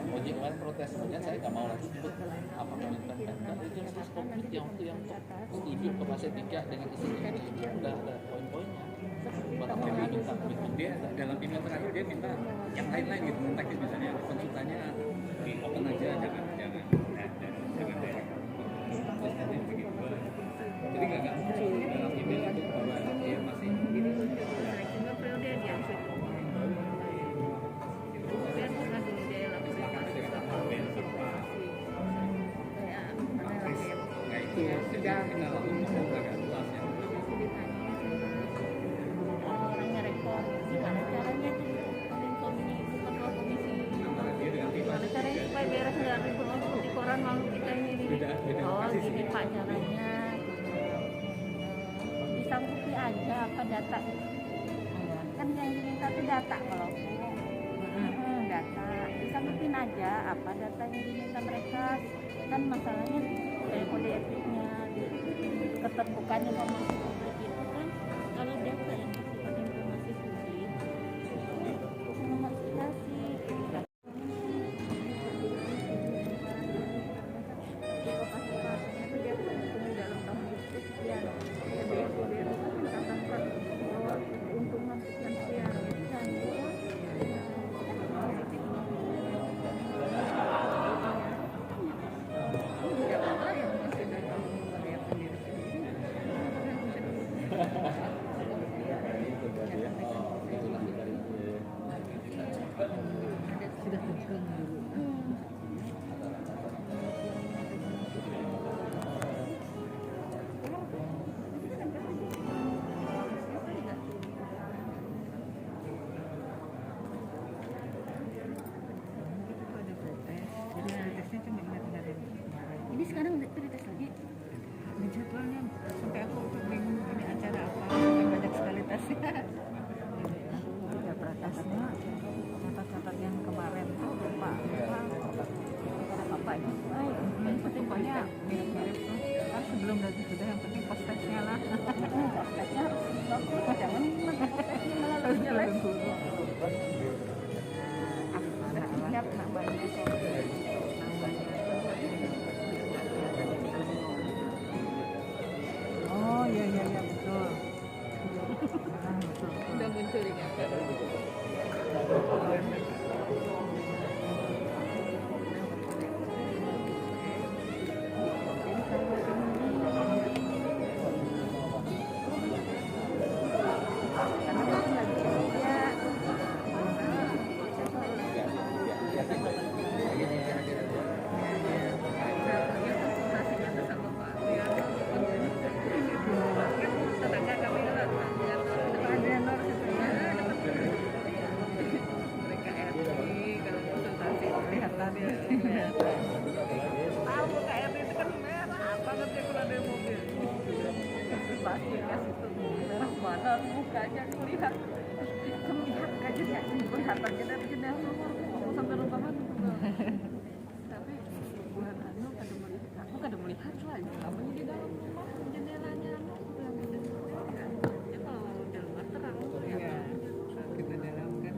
ojek kemarin protes, kemudian saya nggak mau lagi ikut apa komitmen Pemda itu harus komplit yang setuju ke fase 3 dengan isi ini udah ada poin-poinnya. Buat apa dia minta komitmen? Dia dalam email terakhir dia minta yang lain-lain gitu, teknis misalnya konsultannya di open aja, jangan direct. Jadi nggak muncul dalam email itu bahwa dia masih sudah kita lalu ngomong agak luas ya. Orangnya rekor, gimana caranya tuh ketua komisi? Gimana caranya supaya beres nggak ribut di koran malu kita ini? Oh gini Pak caranya, disangkuti aja apa data kan yang diminta itu data kalau data disangkutin aja apa data yang diminta mereka kan masalahnya dari kode etiknya keterbukaan informasi publik itu kan kalau data yang bersifat informasi publik memastifikasi dia punya dalam tahun itu sekian dia mencatatkan bahwa keuntungan sekian sekian dan ini sekarang udah tes lagi jadwalnya sampai aku bingung ini acara apa sampai banyak sekali tesnya. Ya protesnya catat-catat yang kemarin tuh lupa apa ini. Yang penting pokoknya mirip-mirip tuh kan sebelum dan sudah yang penting post testnya lah. post testnya harus bagus jangan melalui jelek siap nambahnya iya betul. udah muncul ya. Tahu KRD itu kan merah banget ya kalau ada mobil. Pasti kasih tuh merah mana mukanya kulihat aja ya melihat aja dari jendela nomor sampai rumah mana tapi buat anu kada melihat lagi kamunya di dalam rumah jendelanya ya kalau di luar terang Iya. Kita dalam kan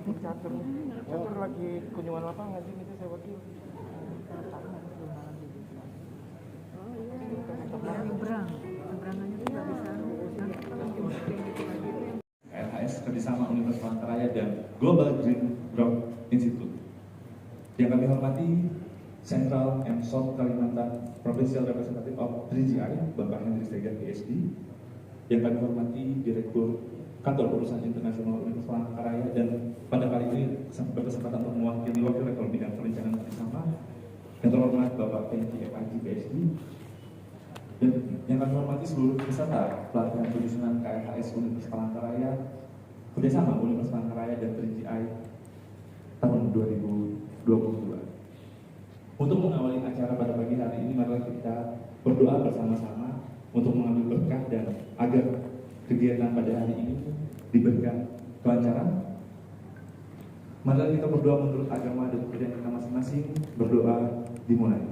catur. Catur lagi kunjungan lapangan sih itu saya wakil. Nyebrangnya tuh nggak bisa nanti kalau diurusin gitu lagi tuh yang KLHS kerjasama Universitas Palangkaraya dan Global Green Growth Institute. Yang kami hormati Central and South Kalimantan Provincial Representative of 3GI, Bapak Henry Segar, PhD. Yang kami hormati Direktur Kantor Urusan Internasional Universitas Palangkaraya dan pada kali ini berkesempatan untuk mewakili Wakil Rektor Bidang Perencanaan Kerjasama yang terhormat Bapak Pengki FAG, PhD. Dan yang kami hormati seluruh peserta pelatihan penyusunan KLHS Universitas Palangkaraya kerjasama Universitas Palangkaraya dan 3GI tahun 2022. Untuk mengawali acara pada pagi hari ini, mari kita berdoa bersama-sama untuk mengambil berkah dan agar kegiatan pada hari ini diberikan kelancaran. Mari kita berdoa menurut agama dan kepercayaan kita masing-masing. Berdoa dimulai.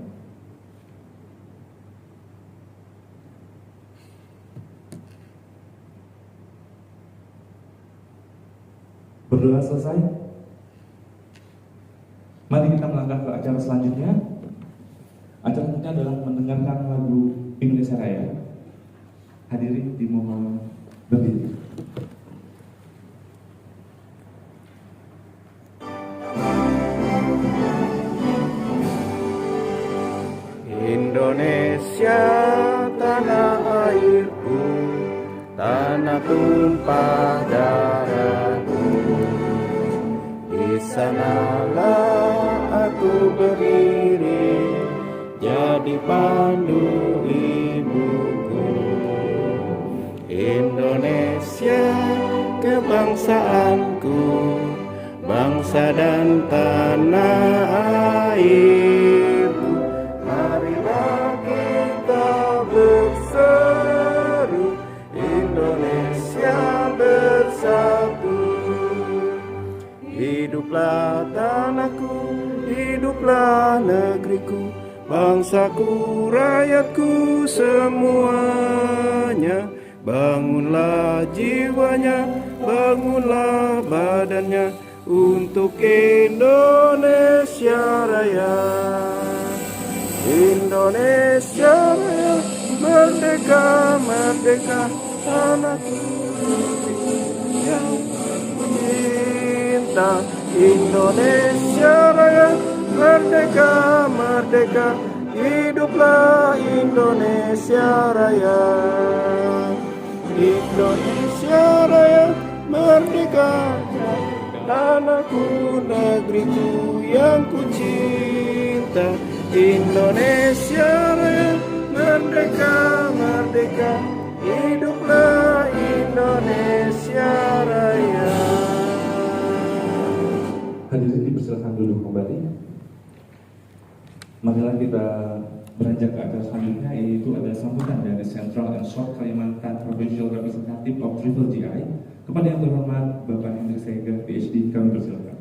Berdoa selesai. Mari kita melangkah ke acara selanjutnya. Acara selanjutnya adalah mendengarkan lagu Indonesia Raya. Hadirin dimohon berdiri. Indonesia tanah airku, tanah tumpah darahku. Di sanalah aku berdiri, jadi pandu ibuku. Indonesia kebangsaanku, bangsa dan tanah airku. Marilah kita berseru, Indonesia bersatu. Hiduplah tanahku, hiduplah negeriku, bangsaku, rakyatku semuanya. Bangunlah jiwanya, bangunlah badannya untuk Indonesia Raya. Indonesia Raya, merdeka, merdeka, tanahku yang cinta. Indonesia Raya, merdeka, merdeka, hiduplah Indonesia Raya. Indonesia Raya, merdeka, tanahku, negeriku yang ku cinta. Indonesia Raya, merdeka, merdeka, hiduplah Indonesia Raya. Hadirin dipersilakan duduk kembali. Marilah kita beranjak ke acara selanjutnya, yaitu ada sambutan dari Central and South Kalimantan Provincial Representative of 3GI. Kepada yang terhormat Bapak Henry Segar, PhD, kami persilakan.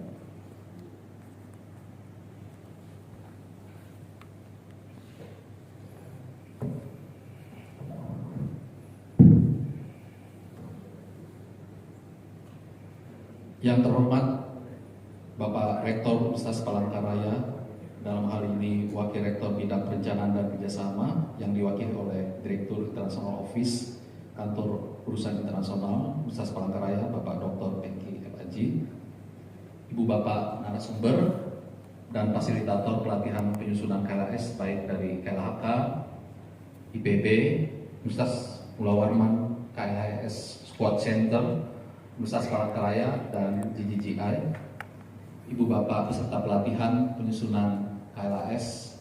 Yang terhormat Bapak Rektor Universitas Palangkaraya, dalam hal ini Wakil Rektor Bidang Perencanaan dan Kerjasama yang diwakili oleh Direktur International Office Kantor Urusan Internasional Universitas Palangkaraya, Bapak Dr. Pengki FAG, Ibu Bapak narasumber dan fasilitator pelatihan penyusunan KLHS baik dari KLHK, IPB, Universitas Pulau Warman, KLHS Squad Center, Universitas Palangkaraya, dan GGGI. Ibu Bapak peserta pelatihan penyusunan KLHS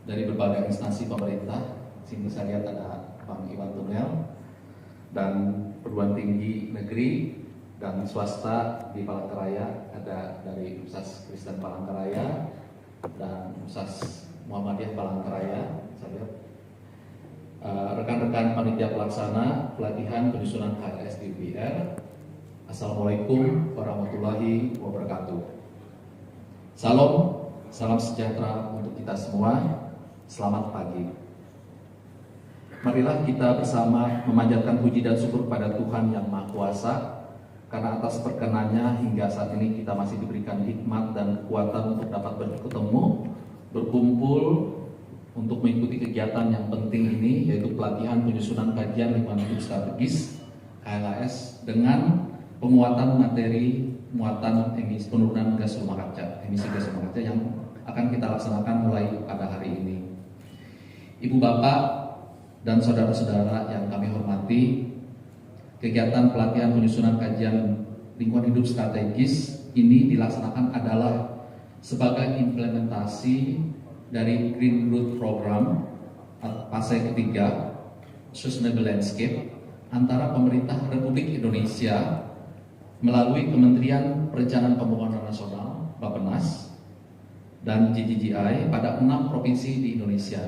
dari berbagai instansi pemerintah. Sini saya lihat ada Bang Iwan Tungel dan perguruan tinggi negeri dan swasta di Palangkaraya, ada dari Universitas Kristen Palangkaraya dan Universitas Muhammadiyah Palangkaraya. Saya lihat rekan-rekan panitia pelaksana pelatihan penyusunan KLHS di UPR. Assalamualaikum warahmatullahi wabarakatuh. Salam, salam sejahtera untuk kita semua. Selamat pagi. Marilah kita bersama memanjatkan puji dan syukur pada Tuhan Yang Maha Kuasa karena atas perkenannya hingga saat ini kita masih diberikan hikmat dan kekuatan untuk dapat bertemu, berkumpul untuk mengikuti kegiatan yang penting ini, yaitu pelatihan penyusunan kajian lingkungan hidup strategis KLHS dengan penguatan materi muatan emisi penurunan gas rumah kaca, emisi gas rumah kaca yang akan kita laksanakan mulai pada hari ini. Ibu bapak dan saudara-saudara yang kami hormati, kegiatan pelatihan penyusunan kajian lingkungan hidup strategis ini dilaksanakan adalah sebagai implementasi dari Green Root Program fase ketiga Sustainable Landscape antara pemerintah Republik Indonesia melalui Kementerian Perencanaan Pembangunan Nasional Bappenas dan GGGI pada 6 provinsi di Indonesia,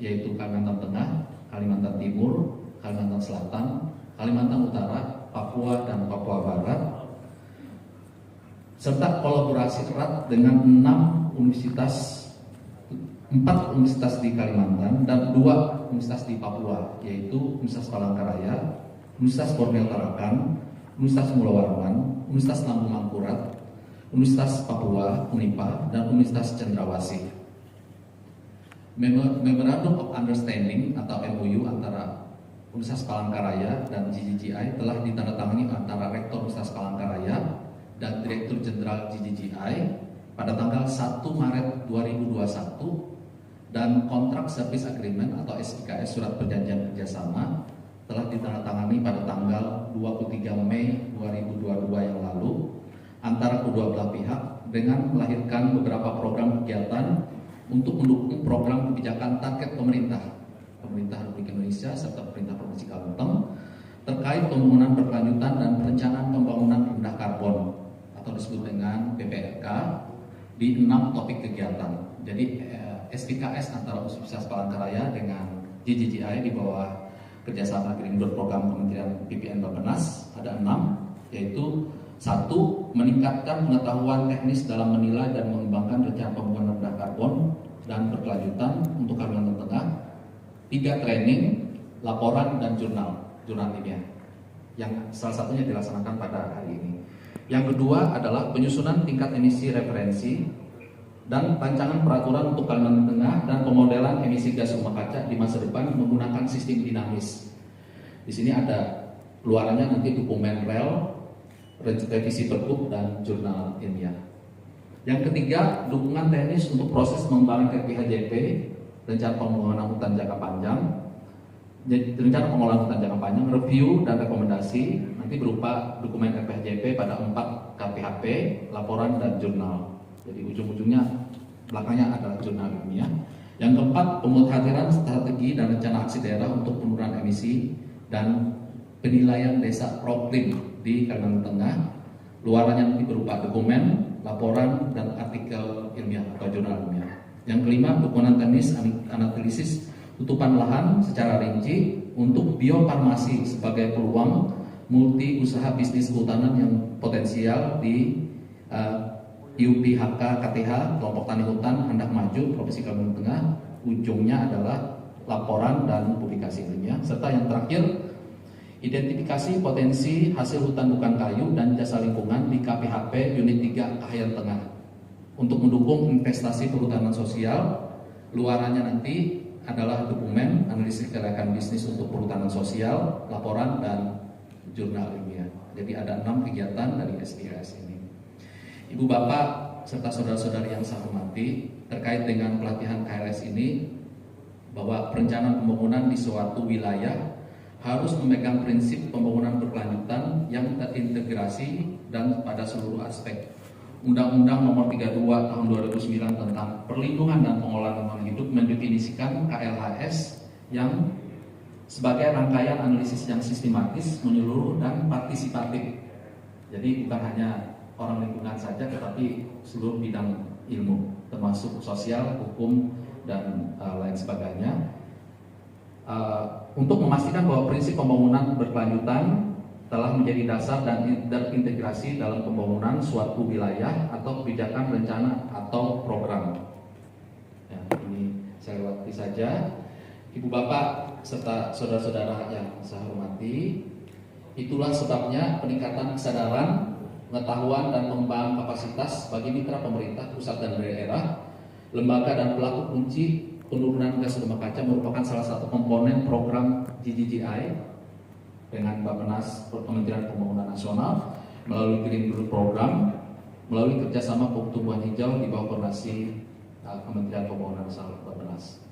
yaitu Kalimantan Tengah, Kalimantan Timur, Kalimantan Selatan, Kalimantan Utara, Papua, dan Papua Barat, serta kolaborasi erat dengan 4 universitas di Kalimantan dan 2 universitas di Papua, yaitu Universitas Palangkaraya, Universitas Borneo Tarakan, Universitas Mula Warman, Universitas Lambung Mangkurat, Universitas Papua, UNIPA, dan Universitas Cendrawasih. Memorandum of Understanding atau MOU antara Universitas Palangkaraya dan GGGI telah ditandatangani antara Rektor Universitas Palangkaraya dan Direktur Jenderal GGGI pada tanggal 1 Maret 2021, dan kontrak service agreement atau SIKS surat perjanjian kerjasama telah ditandatangani pada tanggal 23 Mei 2022 yang lalu antara kedua belah pihak dengan melahirkan beberapa program kegiatan untuk mendukung program kebijakan target pemerintah Republik Indonesia serta pemerintah Provinsi Kalimantan terkait pembangunan berkelanjutan dan perencanaan pembangunan rendah karbon atau disebut dengan PPRK di 6 topik kegiatan. Jadi SPKS antara Universitas Palangkaraya dengan GGGI di bawah kerjasama Green Dot Program Kementerian PPN Bappenas ada 6, yaitu 1. Meningkatkan pengetahuan teknis dalam menilai dan mengembangkan rencana pembangunan rendah karbon dan berkelanjutan untuk Kalimantan Tengah. 3. Training, laporan, dan jurnal ilmiah yang salah satunya dilaksanakan pada hari ini. Yang kedua adalah penyusunan tingkat emisi referensi dan rancangan peraturan untuk Kalimantan Tengah dan pemodelan emisi gas rumah kaca di masa depan menggunakan sistem dinamis. Di sini ada keluarannya nanti dokumen rel, revisi pergub, dan jurnal ilmiah. Yang ketiga, dukungan teknis untuk proses pengembangan RPHJP, rencana pembangunan hutan jangka panjang, review dan rekomendasi nanti berupa dokumen RPHJP pada 4 KPHP, laporan, dan jurnal. Jadi ujung-ujungnya belakangnya adalah jurnal ilmiah. Yang keempat, pemutakhiran strategi dan rencana aksi daerah untuk penurunan emisi dan penilaian desa proklim di Kalimantan Tengah. Luarannya nanti berupa dokumen, laporan, dan artikel ilmiah atau jurnal ilmiah. Yang kelima, dukungan teknis analisis tutupan lahan secara rinci untuk biofarmasi sebagai peluang multi usaha bisnis kehutanan yang potensial di IUPHK KTH kelompok tani hutan hendak maju Provinsi Kalimantan Tengah. Ujungnya adalah laporan dan publikasi ilmiah. Serta yang terakhir, identifikasi potensi hasil hutan bukan kayu dan jasa lingkungan di KPHP Unit 3 Kahayan Tengah untuk mendukung investasi perhutanan sosial. Luarannya nanti adalah dokumen analisis kelayakan bisnis untuk perhutanan sosial, laporan, dan jurnal ilmiah. Jadi ada 6 kegiatan dari SDRS ini. Ibu bapak serta saudara-saudari yang saya hormati, terkait dengan pelatihan KLS ini, bahwa perencanaan pembangunan di suatu wilayah harus memegang prinsip pembangunan berkelanjutan yang terintegrasi dan pada seluruh aspek. Undang-Undang Nomor 32 Tahun 2009 tentang Perlindungan dan Pengelolaan Lingkungan Hidup mendefinisikan KLHS yang sebagai rangkaian analisis yang sistematis, menyeluruh, dan partisipatif. Jadi bukan hanya orang lingkungan saja, tetapi seluruh bidang ilmu, termasuk sosial, hukum, dan lain sebagainya. Untuk memastikan bahwa prinsip pembangunan berkelanjutan telah menjadi dasar dan terintegrasi dalam pembangunan suatu wilayah atau kebijakan, rencana, atau program. Ya, ini saya lewati saja. Ibu bapak serta saudara-saudara yang saya hormati, Itulah sebabnya peningkatan kesadaran, pengetahuan dan pengembangan kapasitas bagi mitra pemerintah pusat dan daerah, lembaga dan pelaku kunci penurunan gas rumah kaca merupakan salah satu komponen program GGGI dengan Bappenas Kementerian Pembangunan Nasional melalui Green Growth Program, melalui kerjasama pertumbuhan hijau di bawah koordinasi Kementerian Pembangunan Nasional Bappenas.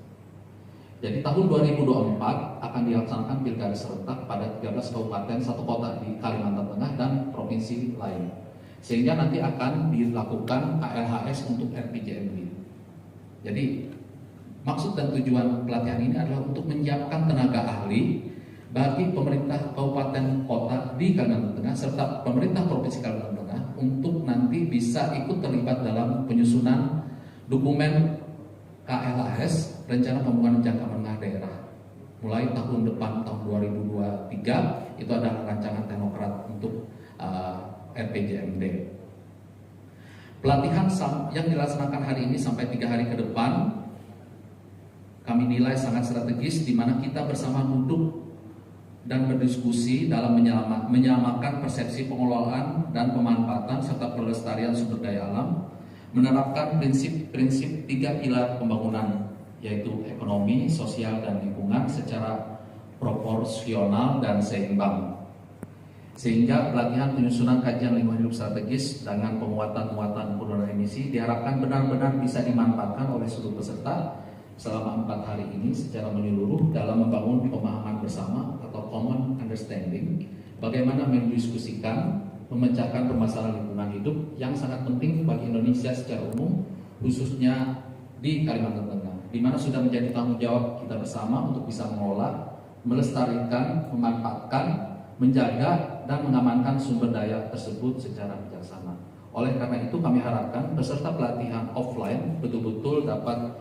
Jadi tahun 2024 akan dilaksanakan pilkada serentak pada 13 kabupaten 1 kota di Kalimantan Tengah dan provinsi lain. Sehingga nanti akan dilakukan KLHS untuk RPJMD. Jadi maksud dan tujuan pelatihan ini adalah untuk menyiapkan tenaga ahli bagi pemerintah kabupaten kota di Kalimantan Tengah serta pemerintah provinsi Kalimantan Tengah untuk nanti bisa ikut terlibat dalam penyusunan dokumen KLHS, rencana pembangunan jangka menengah daerah. Mulai tahun depan, tahun 2023, itu adalah rancangan teknokrat untuk RPJMD. Pelatihan yang dilaksanakan hari ini sampai 3 hari ke depan, kami nilai sangat strategis, di mana kita bersama duduk dan berdiskusi dalam menyamakan persepsi pengelolaan dan pemanfaatan serta pelestarian sumber daya alam, menerapkan prinsip-prinsip 3 pilar pembangunan, yaitu ekonomi, sosial, dan lingkungan secara proporsional dan seimbang. Sehingga pelatihan penyusunan kajian lingkungan hidup strategis dengan penguatan-penguatan penurunan emisi diharapkan benar-benar bisa dimanfaatkan oleh seluruh peserta selama 4 hari ini secara menyeluruh dalam membangun pemahaman bersama atau common understanding, bagaimana mendiskusikan memecahkan permasalahan lingkungan hidup yang sangat penting bagi Indonesia secara umum, khususnya di Kalimantan Tengah, di mana sudah menjadi tanggung jawab kita bersama untuk bisa mengolah, melestarikan, memanfaatkan, menjaga, dan mengamankan sumber daya tersebut secara bijaksana. Oleh karena itu kami harapkan peserta pelatihan offline betul-betul dapat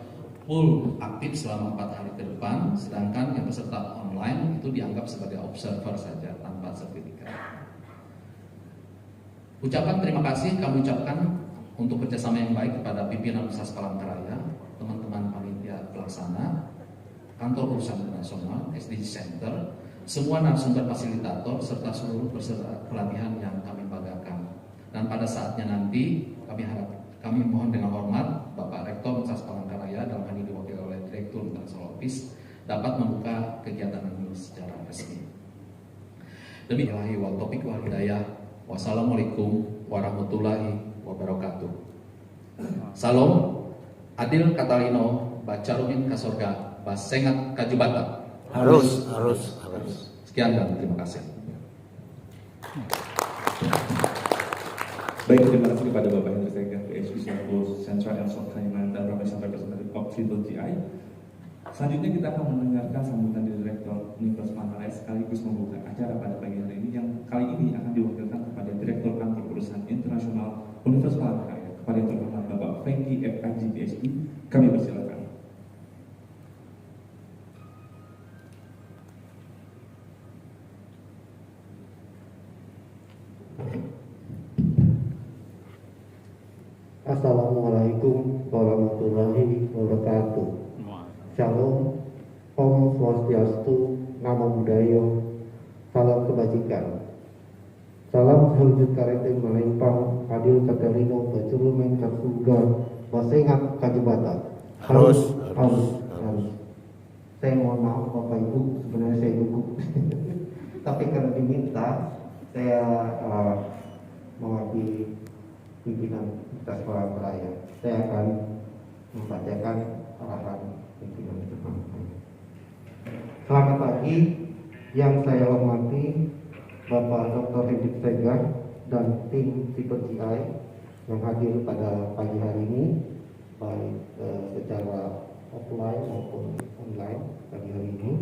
full aktif selama 4 hari ke depan, sedangkan yang peserta online itu dianggap sebagai observer saja tanpa sertifikat. Ucapan terima kasih kami ucapkan untuk kerjasama yang baik kepada pimpinan Universitas Palangkaraya, teman-teman panitia pelaksana, kantor urusan internasional, SDG Center, semua narasumber fasilitator serta seluruh peserta pelatihan yang kami banggakan. Dan pada saatnya nanti kami mohon dengan hormat Bapak Rektor Universitas Palangkaraya dalam hal ini diwakili oleh Direktur International Office dapat membuka kegiatan ini secara resmi. Demikianlah wal taufiq wal hidayah. Wassalamualaikum warahmatullahi wabarakatuh. Salam Adil Katalino Bacarumin Kasorga Basengat Kajubata. Harus. Sekian dan terima kasih. Baik, terima kasih kepada Bapak Hendri Segan, PhD Central and South Kalimantan Professional Representative of GGGI. Selanjutnya kita akan mendengarkan sambutan dari Direktur Universitas Palangkaraya sekaligus membuka acara pada pagi hari ini yang kali ini akan diwakilkan kepada Direktur Kantor Urusan Internasional Universitas Palangkaraya, kepada yang terhormat Bapak Franky FKG PhD. Kami persilakan. Assalamualaikum warahmatullahi wabarakatuh. Shalom, Om Swastiastu, Namo Buddhaya, salam kebajikan. Salam sahujud kareteng melimpang, Adil Katalino, Bacurumen Kasurga, Basengat Kajubata. Harus. Saya mohon maaf Bapak Ibu, sebenarnya saya gugup. Tapi karena diminta, saya mewakili pimpinan Universitas Palangkaraya. Saya akan membacakan arahan pimpinan Palangkaraya. Selamat pagi, yang saya hormati Bapak Dr. Hendrik Segar dan tim GGGI yang hadir pada pagi hari ini, baik secara offline maupun online pagi hari ini.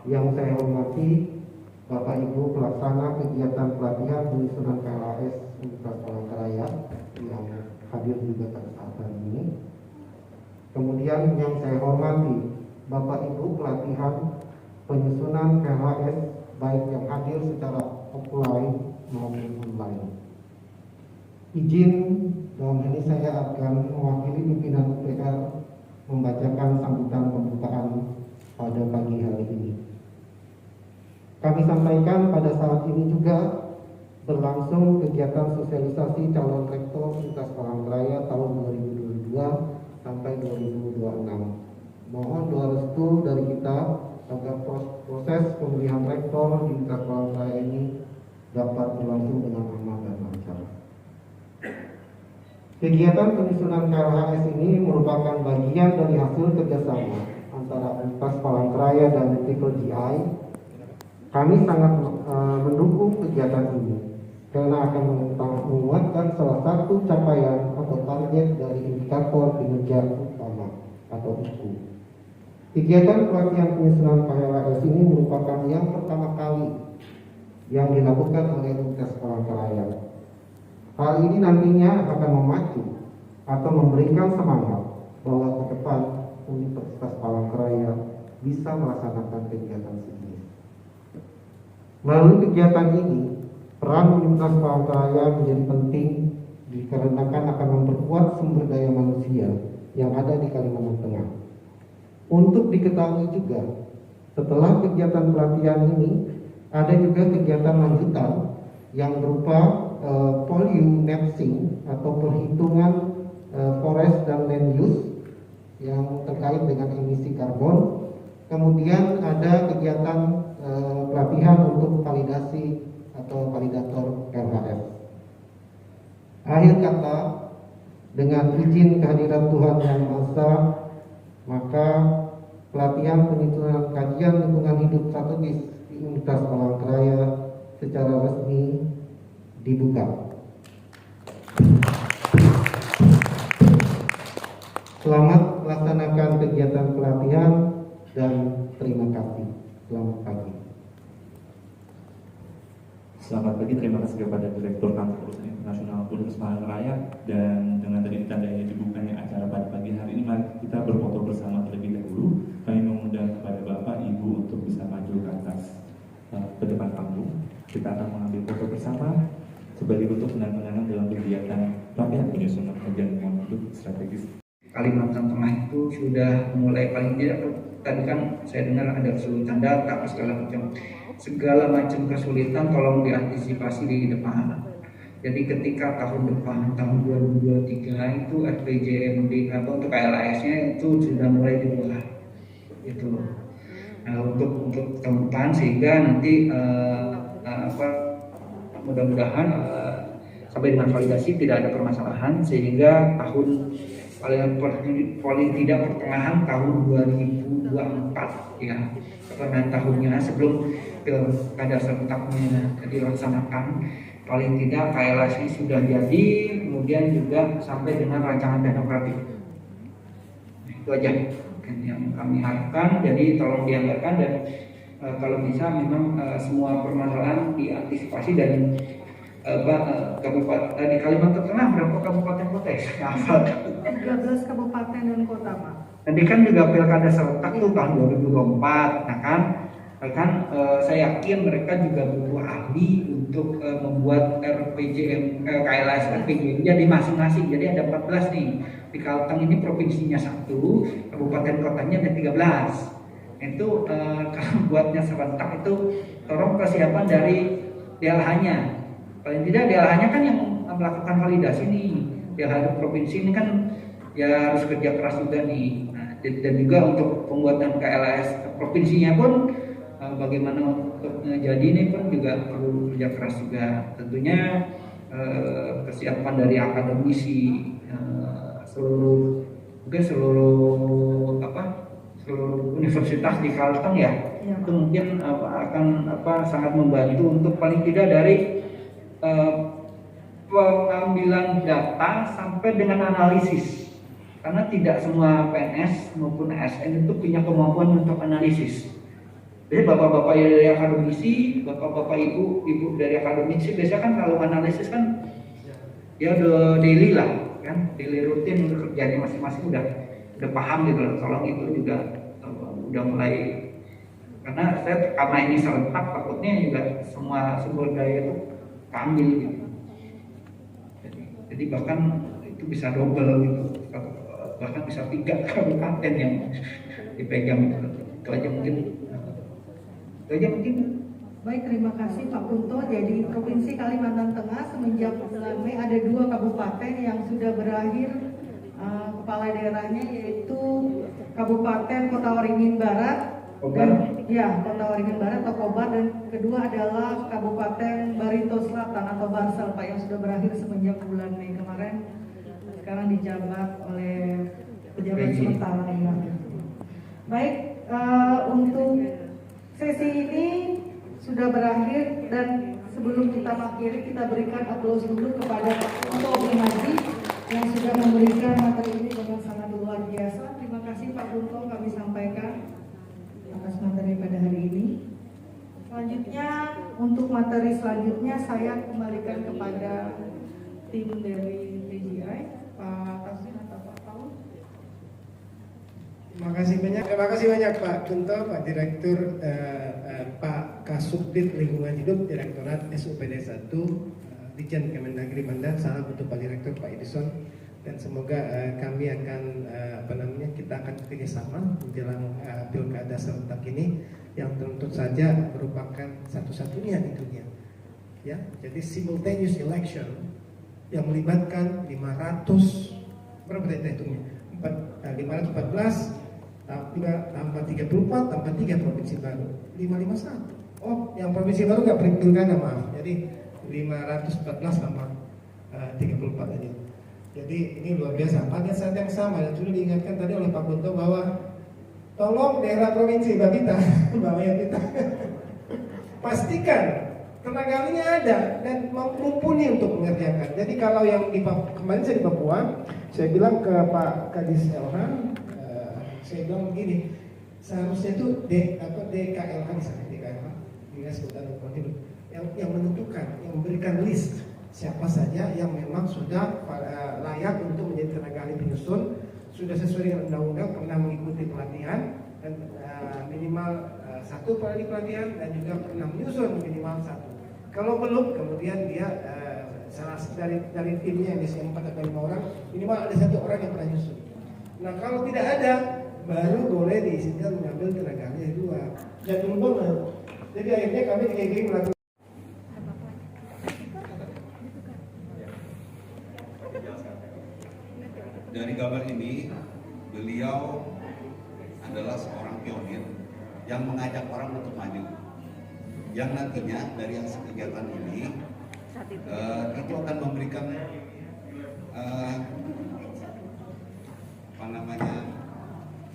Yang saya hormati Bapak Ibu pelaksana kegiatan pelatihan penyusunan KLHS Universitas Palangkaraya yang hadir juga pada saat hari ini. Kemudian yang saya hormati Bapak Ibu pelatihan penyusunan KLHS baik yang hadir secara offline maupun online. Izin dalam ini saya akan mewakili pimpinan UPR membacakan sambutan pembukaan pada pagi hari ini. Kami sampaikan pada saat ini juga berlangsung kegiatan sosialisasi calon rektor Universitas Palangkaraya tahun 2022 sampai 2026. Mohon doa restu dari kita agar proses pemilihan rektor di Universitas Palangkaraya ini dapat berlangsung dengan aman dan lancar. Kegiatan penyusunan KLHS ini merupakan bagian dari hasil kerjasama antara Universitas Palangkaraya dan Triple GI. Kami sangat mendukung kegiatan ini karena akan menguatkan salah satu capaian atau target dari indikator kinerja utama atau IKU. Kegiatan pelatihan penyusunan KLHS ini merupakan yang pertama kali yang dilakukan oleh Universitas Palangkaraya. Hal ini nantinya akan memacu atau memberikan semangat bahwa ke depan Universitas Palangkaraya bisa melaksanakan kegiatan sejenis. Melalui kegiatan ini, peran Universitas Palangkaraya menjadi penting dikarenakan akan memperkuat sumber daya manusia yang ada di Kalimantan Tengah. Untuk diketahui juga, setelah kegiatan pelatihan ini, ada juga kegiatan lanjutan yang berupa volume mapping atau perhitungan forest dan land use yang terkait dengan emisi karbon. Kemudian ada kegiatan pelatihan untuk validasi atau validator KLHS. Akhir kata, dengan izin kehadiran Tuhan Yang Maha Esa, maka pelatihan penyusunan kajian lingkungan hidup strategis di Universitas Palangkaraya secara resmi dibuka. Selamat melaksanakan kegiatan pelatihan dan terima kasih. Selamat pagi. Selamat pagi, terima kasih kepada Direktur Kantor Urusan Internasional Universitas Palangkaraya. Dan dengan tadi ditandai dibukanya acara pada pagi hari ini, mari kita berfoto bersama terlebih dahulu. Kami mengundang kepada Bapak Ibu untuk bisa maju ke atas ke depan panggung. Kita akan mengambil foto bersama sebagai bentuk penandatanganan dalam kegiatan pelatihan penyusunan kajian lingkungan hidup strategis. Kalimantan Tengah itu sudah mulai paling tidak, tadi kan saya dengar ada kesulitan data segala macam kesulitan tolong diantisipasi di depan. Jadi ketika tahun depan tahun 2023 itu RPJMD untuk KLHS-nya itu sudah mulai dibuat itu. Nah, untuk tahun depan sehingga nanti mudah-mudahan sampai dengan validasi tidak ada permasalahan sehingga tahun paling tidak pertengahan tahun 2024 ya, pertengahan tahunnya sebelum pilkada serentaknya dilaksanakan, paling tidak KLHS ini sudah jadi, kemudian juga sampai dengan rancangan teknokratik. Itu aja yang kami harapkan, jadi tolong dianggarkan dan kalau bisa memang semua permasalahan diantisipasi dan kabupaten di Kalimantan Tengah berapa kabupaten kota ya? 13 kabupaten dan kota, Pak. Nanti kan juga pilkada serentak tuh tahun 2024, nah kan saya yakin mereka juga butuh ahli untuk membuat KLHS RPJM-nya di masing-masing. Jadi ada 14 nih. Di Kalteng ini provinsinya 1, kabupaten kotanya ada 13. Itu kalau buatnya serentak itu tolong persiapan dari DLH-nya. Paling tidak DLH-nya kan yang melakukan validasi nih. DLH provinsi ini kan ya harus kerja keras juga nih. Nah, dan juga untuk pembuatan KLHS provinsinya pun bagaimana untuk jadi ini pun juga perlu kerja keras juga. Tentunya kesiapan dari akademisi seluruh universitas di Kalteng ya, itu mungkin akan sangat membantu untuk paling tidak dari pengambilan data sampai dengan analisis, karena tidak semua PNS maupun ASN itu punya kemampuan untuk analisis. Jadi bapak-bapak dari akademisi, bapak-bapak ibu dari akademisi biasanya kan kalau analisis kan ya udah daily lah kan, daily rutin untuk kerjanya masing-masing udah paham gitu loh. Tolong itu juga udah mulai, karena karena ini serentak takutnya juga semua sumber daya itu kambil gitu. Jadi bahkan itu bisa double gitu, bahkan bisa 3 kabupaten yang dipegang gitu. Itu aja mungkin Baik, terima kasih Pak Kunto. Jadi Provinsi Kalimantan Tengah semenjak bulan Mei ada 2 kabupaten yang sudah berakhir kepala daerahnya, yaitu Kabupaten Kota Waringin Barat dan Kota Waringin Barat atau Kobar, dan kedua adalah Kabupaten Barito Selatan atau Barsel Pak, yang sudah berakhir semenjak bulan Mei kemarin. Sekarang dijabat oleh pejabat sementara ya. Baik, untuk sesi ini sudah berakhir, dan sebelum kita mengakhiri kita berikan aplaus dulu kepada Pak Kunto Haji yang sudah memberikan materi ini dengan sangat luar biasa. Terima kasih Pak Kunto kami sampaikan atas materi pada hari ini. Selanjutnya, untuk materi selanjutnya saya kembalikan kepada tim dari PGI, Pak Tasmin atau Pak Paul. Terima kasih banyak Pak Kunto, Pak Direktur, Pak Kasubdit Lingkungan Hidup, Direktorat SUPD 1, Ditjen Kemendagri Mandat. Salam untuk Pak Direktur, Pak Edison, dan semoga kami akan kita akan kerjasama menjelang pilkada serentak ini yang tentu saja merupakan satu-satunya di dunia. Ya, jadi simultaneous election yang melibatkan 500 berapa data hitungnya? 514 tambah 34 tambah 3 provinsi baru 551. Oh, yang provinsi baru nggak pilkada, maaf. Jadi 514 tambah 34 aja. Jadi ini luar biasa. Pada saat yang sama, dan sudah diingatkan tadi oleh Pak Kunto bahwa tolong daerah provinsi Babita, kita pastikan tenaga ahlinya ada dan mumpuni untuk mengerjakan. Jadi kalau yang kemarin saya di Papua, saya bilang ke Pak Kadis LH, saya bilang begini, seharusnya itu DKLH di sana, DKLH, Dinas Kehutanan Lingkungan Hidup, yang menentukan, yang memberikan list siapa saja yang memang sudah layak untuk menjadi tenaga ahli penyusun, sudah sesuai dengan undang-undang, pernah mengikuti pelatihan dan minimal 1 kali pelatihan, dan juga pernah menyusun minimal 1. Kalau belum, kemudian dia salah dari timnya yang biasanya 4 atau 5 orang, minimal ada 1 orang yang pernah nyusun. Nah, kalau tidak ada, baru boleh diizinkan mengambil tenaga ahli yang 2. Jatuh banget. Jadi akhirnya kami di KKI melakukan. Dari gambar ini, beliau adalah seorang pionir yang mengajak orang untuk maju. Yang nantinya dari hasil kegiatan ini itu akan memberikan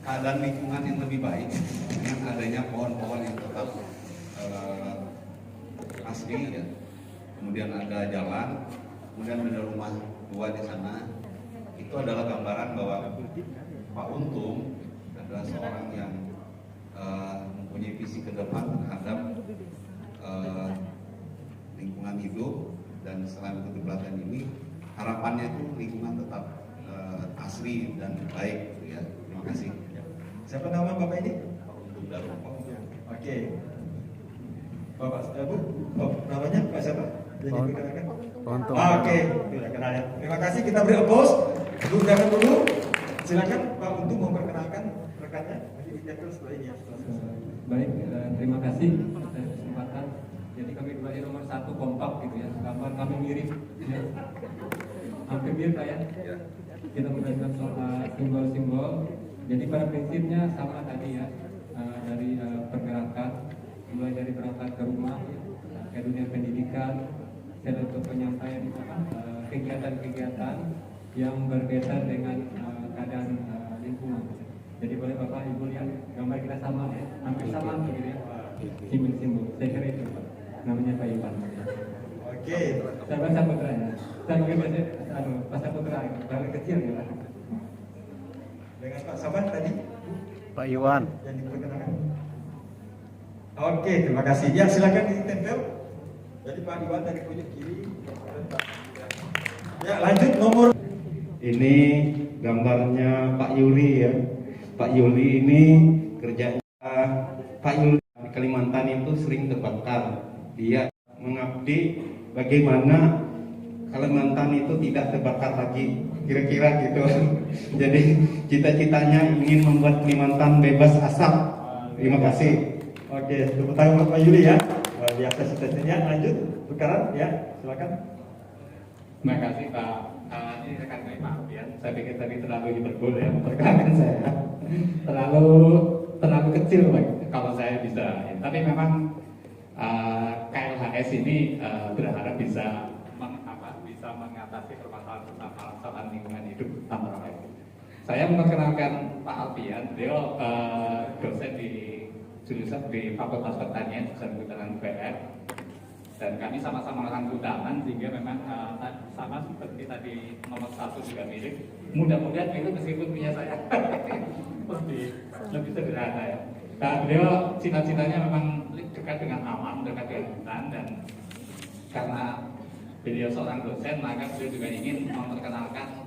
keadaan lingkungan yang lebih baik dengan adanya pohon-pohon yang tetap asli ya. Kemudian ada jalan, kemudian ada rumah tua di sana. Itu adalah gambaran bahwa Pak Untung adalah seorang yang mempunyai visi ke depan terhadap lingkungan hidup, dan selain itu pelatihan ini harapannya itu lingkungan tetap asli dan baik gitu ya. Terima kasih. Siapa nama Bapak ini? Pak Untung Darupo. Oke. Bapak, Bu, namanya Pak siapa? Jadi perkenalkan. Oke, sudah kenal ya. Terima kasih, kita beri applause. Jangan dulu. Silakan Pak Untung memperkenalkan rekannya. Nanti dijaga setelah ini ya. Baik, terima kasih atas kesempatan. Jadi kami kembali nomor 1 kompak gitu ya. Gambar kami mirip, ya. Hampir mirip lah ya. Kita belajar soal simbol-simbol. Jadi pada prinsipnya sama tadi ya, dari pergerakan, mulai dari berangkat ke rumah, ke dunia pendidikan, dan untuk penyampaian kegiatan-kegiatan yang berkaitan dengan keadaan lingkungan. Jadi boleh Bapak Ibu lihat gambar kita sama ya, hampir sama begitu ya, simbol-simbol. Saya kira itu Pak, namanya Pak Iwan. Oke. Saya baca putranya. Saya mungkin bahasa putra, paling kecil ya Pak. Dengan Pak Saban tadi? Pak Iwan. Yang diperkenalkan. Oke, terima kasih. Ya, silakan ditempel. Jadi Pak Iwan dari pojok kiri. Ya, lanjut nomor. Ini gambarnya Pak Yuli ya. Pak Yuli ini kerjanya Pak Yuli di Kalimantan itu sering terbakar. Dia mengabdi bagaimana Kalimantan itu tidak terbakar lagi, kira-kira gitu. Jadi cita-citanya ingin membuat Kalimantan bebas asap. Terima kasih. Oke, tepuk tangan Pak Yuli ya. luar biasa cita-citanya. Lanjut, tukaran ya, silakan. Terima kasih Pak. Ini rekan saya Pak Alfian. Saya pikir tadi terlalu hiperbol ya memperkenalkan saya. terlalu kecil Pak, kalau saya bisa. Tapi memang KLHS ini berharap bisa mengatasi permasalahan lingkungan hidup antara lain. Saya memperkenalkan Pak Alfian. Beliau dosen di jurusan di Fakultas Pertanian jurusan Kehutanan UPR. Dan kami sama-sama orang Kudaman, sehingga memang sama seperti tadi nomor 1 juga mirip. Mudah-mudahan itu meskipun punya saya lebih sederhana ya. Nah, beliau cita-citanya memang dekat dengan alam, dekat dengan hutan, dan karena beliau seorang dosen, maka beliau juga ingin memperkenalkan,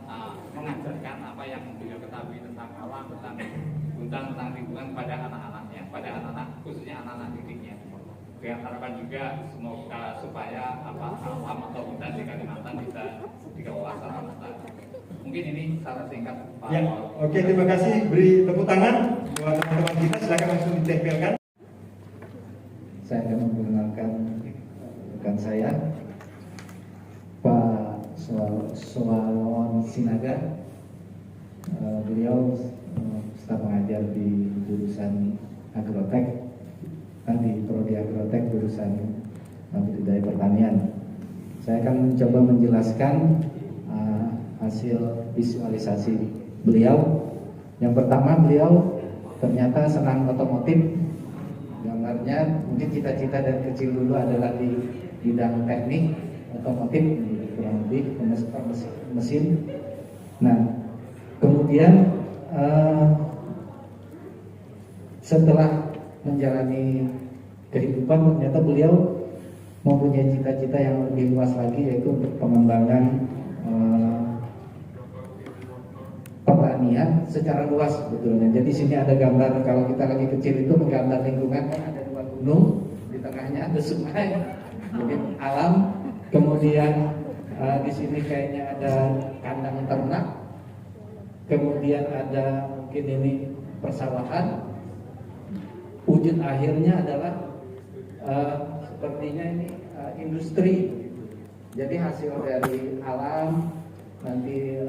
mengajarkan apa yang beliau ketahui tentang alam, tentang hutan, tentang lingkungan pada anak-anaknya, pada anak-anak khususnya anak-anak didiknya. Dengan harapan juga semoga supaya alam atau hutan di Kalimantan bisa dikelola secara lestari. Mungkin ini secara singkat Pak. Ya, oke, terima kasih. Beri tepuk tangan buat teman-teman kita. Silakan langsung ditempelkan. Saya akan memperkenalkan rekan saya, Pak Swalon Sinaga. Beliau staf pengajar di jurusan Agrotek. Di Prodi Agrotek jurusan budidaya pertanian. Saya akan mencoba menjelaskan hasil visualisasi beliau. Yang pertama, beliau ternyata senang otomotif. Gambarnya mungkin cita-cita dari kecil dulu adalah di bidang teknik otomotif, kurang lebih mesin. Nah, kemudian setelah menjalani kehidupan, ternyata beliau mempunyai cita-cita yang lebih luas lagi, yaitu untuk pengembangan pertanian secara luas sebetulnya. Jadi sini ada gambar, kalau kita lagi kecil itu menggambar lingkungan, kan ada 2 gunung, di tengahnya ada sungai, jadi alam. Kemudian di sini kayaknya ada kandang ternak, kemudian ada mungkin ini persawahan. Wujud akhirnya adalah sepertinya ini industri. Jadi hasil dari alam nanti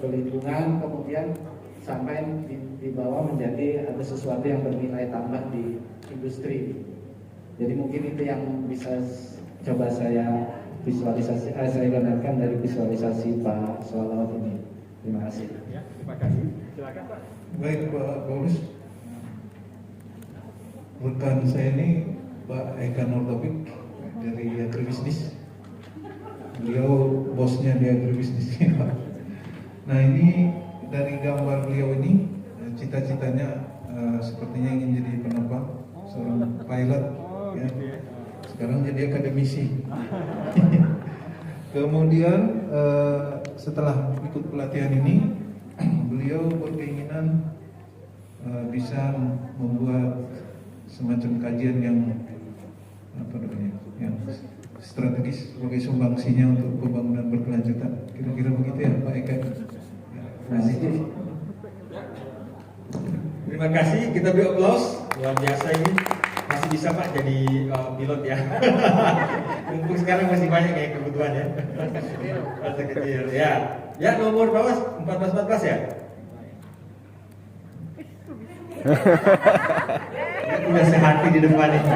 lingkungan, kemudian sampai dibawa menjadi ada sesuatu yang bernilai tambah di industri. Jadi mungkin itu yang bisa coba saya visualisasi, saya gambarkan dari visualisasi Pak Swalon ini. Terima kasih. Ya, terima kasih. Silakan Pak. Baik Pak Paulus. Rekan saya ini Pak Eka Nordopik dari agribisnis. Beliau bosnya di agribisnis. Nah, ini dari gambar beliau ini cita-citanya sepertinya ingin jadi penerbang, seorang pilot ya. Sekarang jadi akademisi. Kemudian setelah ikut pelatihan ini, beliau berkeinginan bisa membuat semacam kajian yang yang strategis sebagai sumbangsinya untuk pembangunan berkelanjutan. Kira-kira begitu ya Pak Eka. Terima kasih. Terima kasih. Kita beri aplaus. Luar biasa ini. Masih bisa Pak jadi pilot ya. Mumpung sekarang masih banyak kayak kebutuhan ya. Masa kecil. Ya. Ya, nomor bawah 14 ya. Udah sehati di depan ini.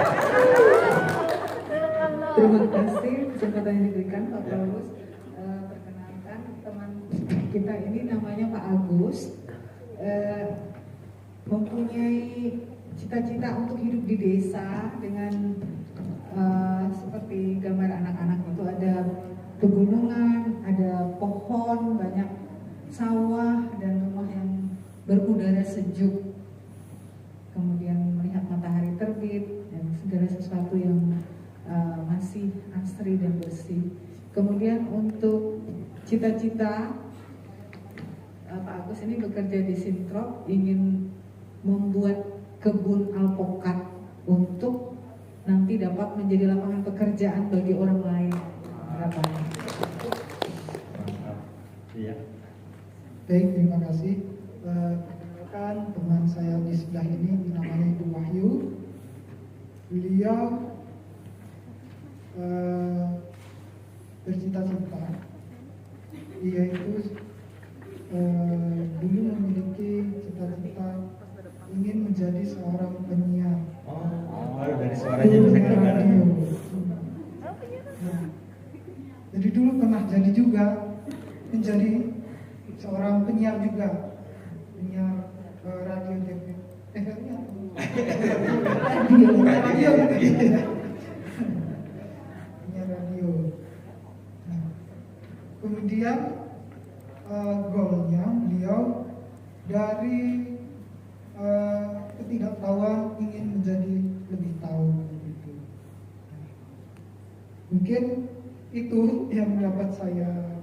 Terima kasih kesempatan yang diberikan Pak Paulus. Perkenalkan teman kita ini namanya Pak Agus. Mempunyai cita-cita untuk hidup di desa dengan seperti gambar anak-anak itu, ada pegunungan, ada pohon, banyak sawah dan rumah yang berudara sejuk. Kemudian melihat matahari terbit dan segala sesuatu yang masih asri dan bersih. Kemudian untuk cita-cita Pak Agus ini bekerja di Sintrop, ingin membuat kebun alpokat untuk nanti dapat menjadi lapangan pekerjaan bagi orang lain. Harapannya. Iya. Baik, terima kasih. Perkenalkan teman saya di sebelah ini namanya Ibu Wahyu. Beliau bercita-cita. Dia itu dulu memiliki cita-cita ingin menjadi seorang penyiar. Dari suaranya bisa kedengaran. Nah, jadi dulu pernah jadi juga menjadi seorang penyiar juga, penyiar radio TV. Radio. Penyiar radio. Nah, kemudian goalnya beliau dari ketidaktahuan ingin menjadi lebih tahu begitu. Mungkin itu yang dapat saya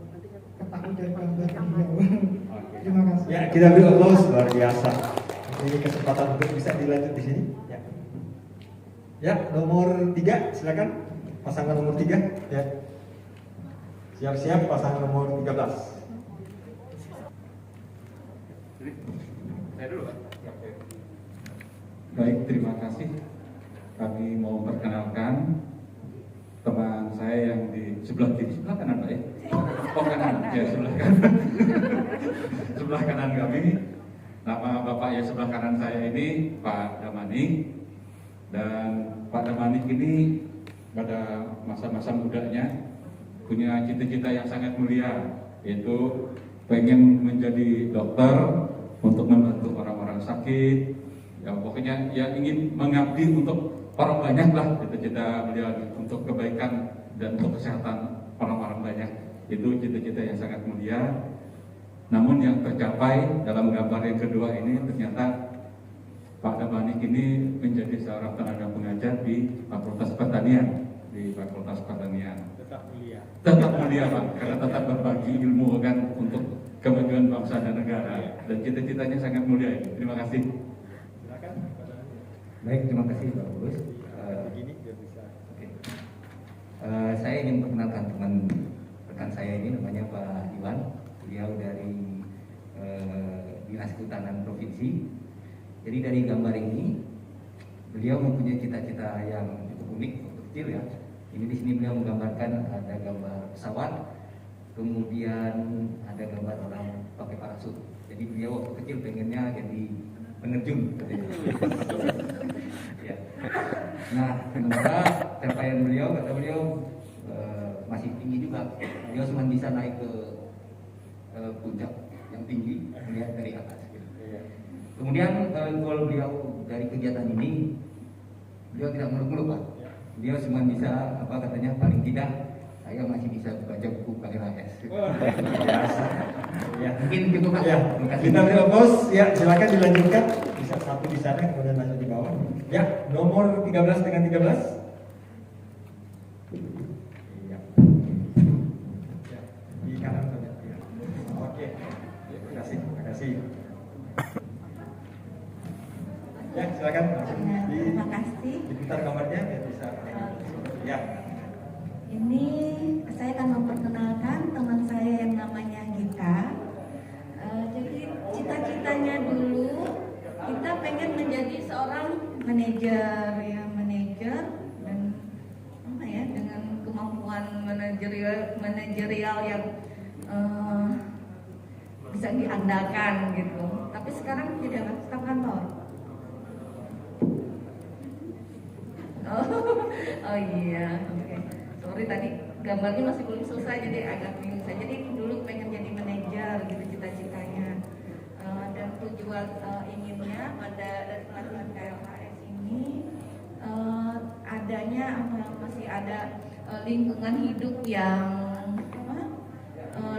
ketahui dari gambar beliau. Terima kasih. Ya, kita beri applause, luar biasa. Ini kesempatan untuk bisa dilanjut di sini. Ya, ya nomor 3, silakan. Pasangan nomor 3. Ya. Siap-siap pasangan nomor 13. Saya dulu, Pak. Baik, terima kasih. Kami mau perkenalkan teman saya yang di sebelah kiri, sebelah kanan, Pak ya? Oh kanan, ya sebelah kanan. Sebelah kanan kami. Nama Bapak ya sebelah kanan saya ini Pak Damanik. Dan Pak Damanik ini pada masa-masa mudanya punya cita-cita yang sangat mulia, yaitu pengen menjadi dokter untuk membantu orang-orang sakit. Ya pokoknya ya ingin mengabdi untuk orang banyak lah, cita-cita beliau untuk kebaikan dan untuk kesehatan orang-orang banyak. Itu cita-cita yang sangat mulia. Namun yang tercapai dalam gambar yang kedua ini ternyata Pak Damanik ini menjadi seorang tenaga pengajar di Fakultas Pertanian, Tetap mulia. Tetap mulia, Pak, karena tetap berbagi ilmu kan untuk kemajuan bangsa dan negara. Dan cita-citanya sangat mulia. Terima kasih. Baik, terima kasih Pak Bus. Saya ingin perkenalkan teman rekan saya ini, namanya Pak Iwan. Beliau dari Dinas Kehutanan Provinsi. Jadi dari gambar ini, beliau mempunyai cita-cita yang cukup unik, kecil ya. Ini di sini beliau menggambarkan ada gambar pesawat, kemudian ada gambar orang pakai parasut. Jadi beliau waktu kecil pengennya jadi penerjun. Ya. Nah, sementara capaian beliau, kata beliau masih tinggi juga. Beliau cuma bisa naik ke puncak yang tinggi, melihat dari atas. Kemudian goal beliau dari kegiatan ini, beliau tidak muluk-muluk, Pak. Beliau cuma bisa apa katanya, paling tidak saya masih bisa baca buku KLHS. Ya, mungkin cukup, Pak. Ya, kita beri applause. Ya, silakan dilanjutkan. Bisa satu di sana, kemudian lanjut di bawah. Ya, nomor 13 dengan 13. Ya. Ya, di kanan saja. Ya. Oke. Terima kasih. Terima kasih. Ya, silakan langsung terima kasih. Diputar gambarnya ya bisa. Ya. Ini saya akan memperkenalkan teman saya yang namanya Gita. Jadi cita-citanya dulu kita pengen menjadi seorang manajer ya, manajer dan apa ya, dengan kemampuan manajerial yang bisa diandalkan gitu. Tapi sekarang tidak, staf kantor. Oh iya, oke. Sorry tadi gambarnya masih belum selesai jadi agak bingung saya. Jadi dulu pengen jadi manajer gitu cita-citanya. Dan tujuan inginnya pada pelatihan KLHS ini adanya masih ada lingkungan hidup yang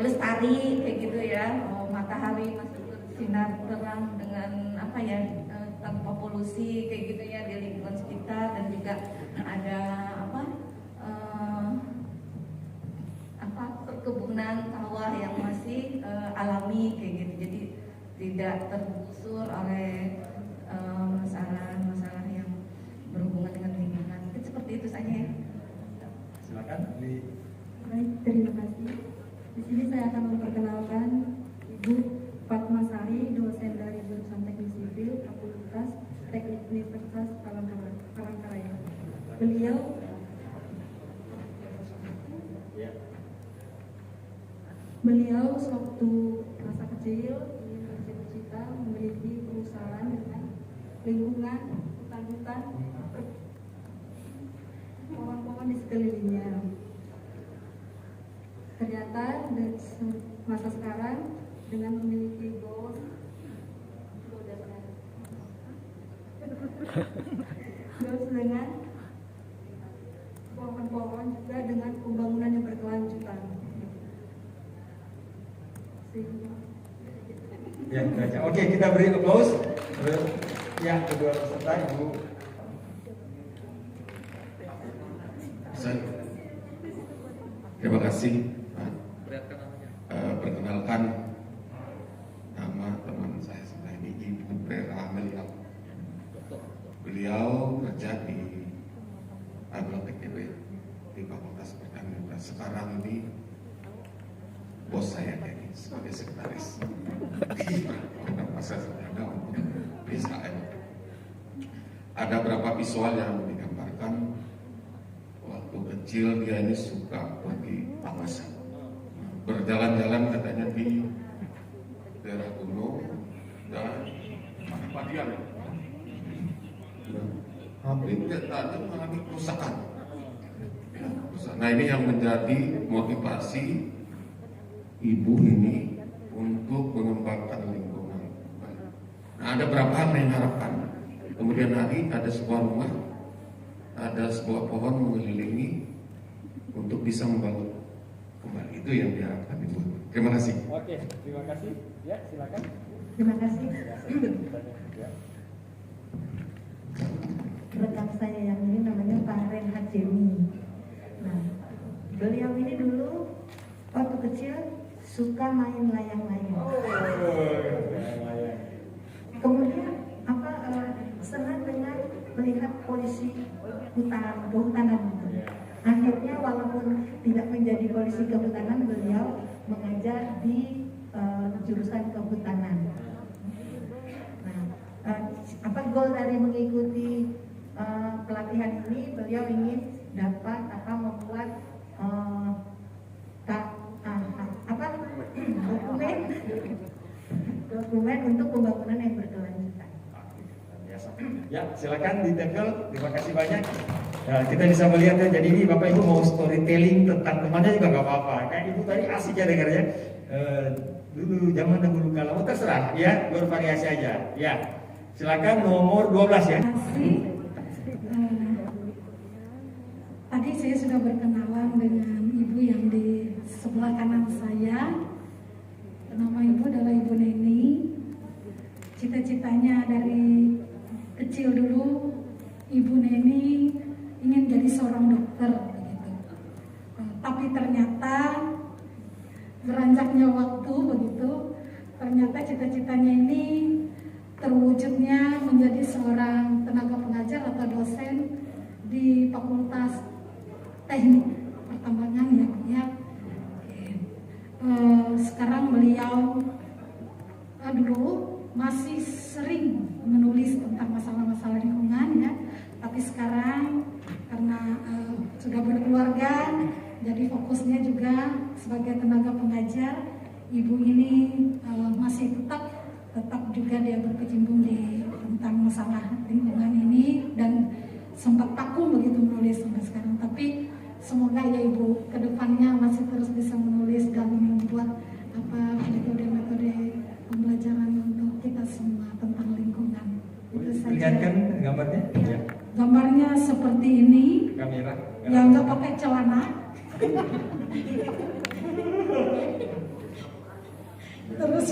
lestari kayak gitu ya. Matahari masih bersinar terang dengan apa ya, tanpa polusi kayak gitu ya di lingkungan sekitar, dan juga ada perkebunan sawah yang masih alami kayak gitu, jadi tidak tergusur oleh masalah-masalah yang berhubungan dengan lingkungan. Mungkin seperti itu saja ya. Silakan. Baik, terima kasih. Di sini saya akan memperkenalkan Ibu Fatmasari, dosen dari jurusan Teknik Sipil Fakultas Teknik Universitas Palangkaraya. Beliau beliau sewaktu masa kecil ingin bercita-cita memiliki perusahaan dengan lingkungan hutan-hutan, pohon-pohon di sekelilingnya. Ternyata masa sekarang dengan memiliki goals dengan pohon-pohon juga dengan pembangunan yang berkelanjutan. Ya, baca. Oke, kita beri applause. Ya, kedua peserta Ibu. Terima kasih. Perkenalkan, nama teman saya sebelah ini Ibu Prera Melial. Beliau kerja di Agroteknik di Fakultas Pertanian. Sekarang ini bos saya ini sebagai sekretaris program pasar sarjana untuk PSKM. Ada beberapa visual yang digambarkan. Waktu kecil dia ini suka pergi pawasan, berjalan-jalan katanya di daerah gunung dan padian. Hampir tiap tahun mengalami kerusakan. Nah, ini yang menjadi motivasi ibu ini untuk mengembangkan lingkungan. Nah, ada berapa hal yang diharapkan. Kemudian hari ada sebuah rumah, ada sebuah pohon mengelilingi untuk bisa membangun kembali. Itu yang diharapkan ibu. Terima kasih. Oke, terima kasih. Ya, silakan. Terima kasih. Ya. Rekan saya yang ini namanya Pak Renhat Jemi. Nah, beliau ini dulu waktu kecil suka main layang-layang. Kemudian senang dengan melihat polisi kehutanan itu. Akhirnya walaupun tidak menjadi polisi kehutanan, beliau mengajar di jurusan kehutanan. Nah, goal dari mengikuti pelatihan ini, beliau ingin dapat membuat dokumen untuk pembangunan yang berkelanjutan. Ya, silakan ditempel. Terima kasih banyak. Nah, kita bisa melihat ya. Jadi ini Bapak Ibu mau storytelling tentang temannya juga nggak apa-apa. Kayak Ibu tadi asik ya dengarnya. Dulu zaman dahulu kala, terserah ya, bervariasi aja. Ya, silakan nomor 12 ya. Tadi saya sudah berkenalan dengan ibu yang di sebelah kanan saya. Nama ibu adalah Ibu Neni. Cita-citanya dari kecil dulu, Ibu Neni ingin jadi seorang dokter. Begitu. Tapi ternyata beranjaknya waktu begitu, ternyata cita-citanya ini terwujudnya menjadi seorang tenaga pengajar atau dosen di Fakultas Teknik Pertambangan ya. Sekarang beliau dulu masih sering menulis tentang masalah-masalah lingkungan ya, tapi sekarang karena sudah berkeluarga, jadi fokusnya juga sebagai tenaga pengajar. Ibu ini masih tetap juga dia berkecimpung di tentang masalah lingkungan ini dan sempat vakum begitu menulis sampai sekarang. Tapi semoga ya Ibu kedepannya masih terus bisa menulis dan membuat metode-metode pembelajaran untuk kita semua tentang lingkungan. Itu saja. Lihatkan gambarnya. Ya. Gambarnya seperti ini. Kamera. Yang nggak pakai celana. Terus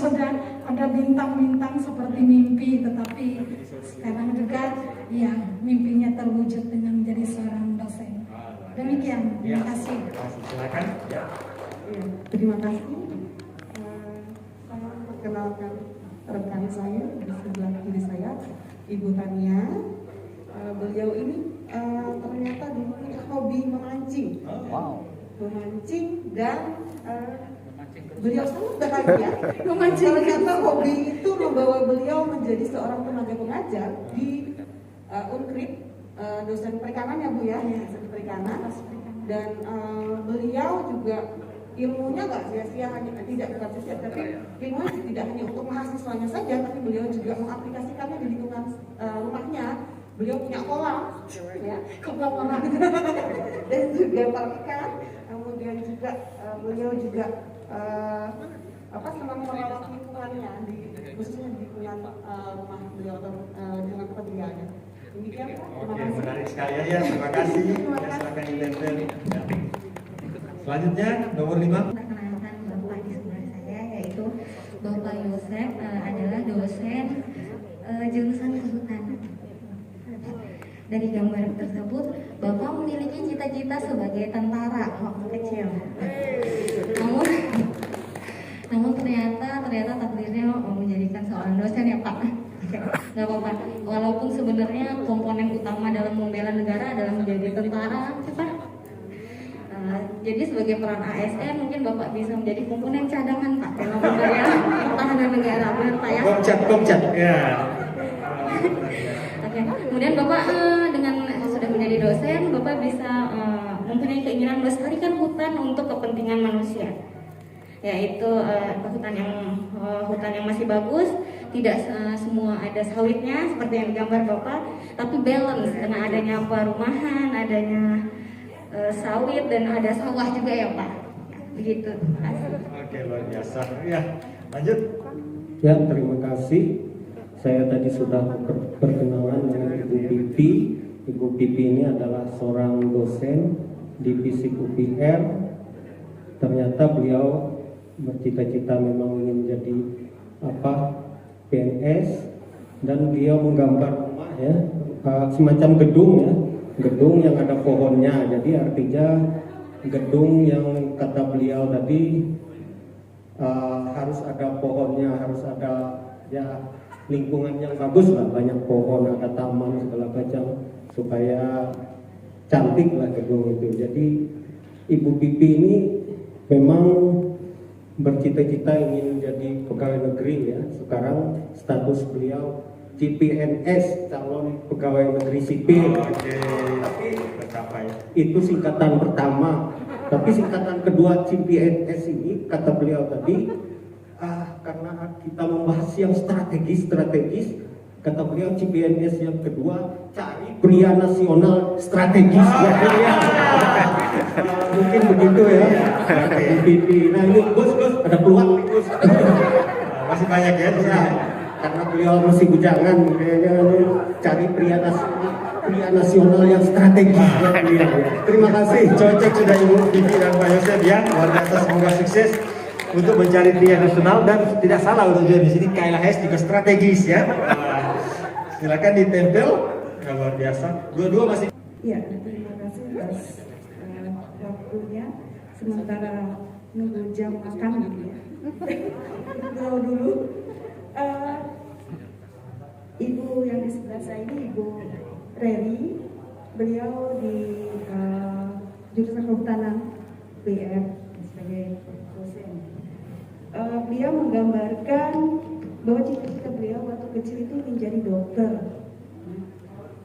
ada bintang-bintang seperti mimpi, tetapi sekarang juga ya mimpinya terwujud dengan menjadi seorang dosen. Demikian, terima kasih. Silakan. Ya. Terima kasih. Saya perkenalkan rekan saya di sebelah kiri saya, Ibu Tania. Beliau ini ternyata dulu hobi memancing. Wow. Memancing dan beliau sangat bahagia. Memancing. Ternyata hobi itu membawa beliau menjadi seorang tenaga pengajar di Unkrit, dosen perikanan ya Bu ya, dosen perikanan. Dan beliau juga ilmunya nggak sia-sia, hanya tidak sia-sia, tapi ilmunya tidak hanya untuk mahasiswanya saja, tapi beliau juga mengaplikasikannya di lingkungan rumahnya. Beliau punya kolam, ya, kolam dan juga ikan. Kemudian juga beliau juga senang merawat lingkungannya, khususnya di lingkungan rumah beliau atau dengan tempat tinggalnya. Demikian, terima kasih. Menarik sekali ya, terima kasih. Ya, silakan ditempel. Ya. Selanjutnya nomor 5. Perkenalkan Bapak di sebelah saya, yaitu Bapak Yosef adalah dosen jurusan kehutanan. Dari gambar tersebut, Bapak memiliki cita-cita sebagai tentara waktu kecil. Namun ternyata takdirnya menjadikan seorang dosen ya Pak. Gak apa-apa. Walaupun sebenarnya komponen utama dalam membela negara adalah menjadi tentara, Pak. Jadi sebagai peran ASN mungkin Bapak bisa menjadi komponen cadangan Pak dalam membela pertahanan negara, benar Pak ya? Komcat, ya. Oke. Kemudian Bapak dengan sudah menjadi dosen, Bapak bisa mempunyai keinginan melestarikan hutan untuk kepentingan manusia, yaitu hutan yang masih bagus, tidak semua ada sawitnya seperti yang digambar Bapak, tapi balance karena adanya perumahan, adanya sawit dan ada sawah juga ya Pak. Begitu. Oke, luar biasa. Ya, lanjut. Ya, terima kasih. Saya tadi sudah berkenalan dengan Ibu Pipi. Ibu Pipi ini adalah seorang dosen di FISIK UPR. Ternyata beliau bercita-cita memang ingin jadi PNS, dan beliau menggambar rumah ya, semacam gedung ya, gedung yang ada pohonnya. Jadi artinya gedung yang kata beliau tadi harus ada pohonnya, harus ada ya lingkungan yang bagus lah, banyak pohon, ada taman segala macam supaya cantik lah gedung itu. Jadi Ibu Pipi ini memang bercita-cita ingin menjadi pegawai negeri ya. Sekarang status beliau CPNS, calon pegawai negeri sipil. Oke, tapi tercapai. Itu singkatan pertama. Tapi singkatan kedua CPNS ini kata beliau tadi, karena kita membahas yang strategis, kata beliau CPNS yang kedua cari pria nasional strategis. Mungkin begitu ya. Nah ini Gus, ada peluang nih Gus. Masih banyak ya. Karena beliau masih bujangan, kayaknya cari pria nasional yang strategis. Terima kasih, cocok sudah Ibu Vivi dan Pak Yosef ya. Luar biasa, semoga sukses untuk mencari pria nasional, dan tidak salah untuk di sini KLHS juga strategis ya. Silakan ditempel. Luar biasa. Dua-dua masih. Iya, terima kasih atas waktunya. Sementara nunggu jam makan gitu ya. Dulu. Ibu yang di sebelah saya ini Ibu Reri, beliau di jurusan kehutanan PR sebagai dosen. Beliau menggambarkan bahwa cita-cita beliau waktu kecil itu menjadi dokter,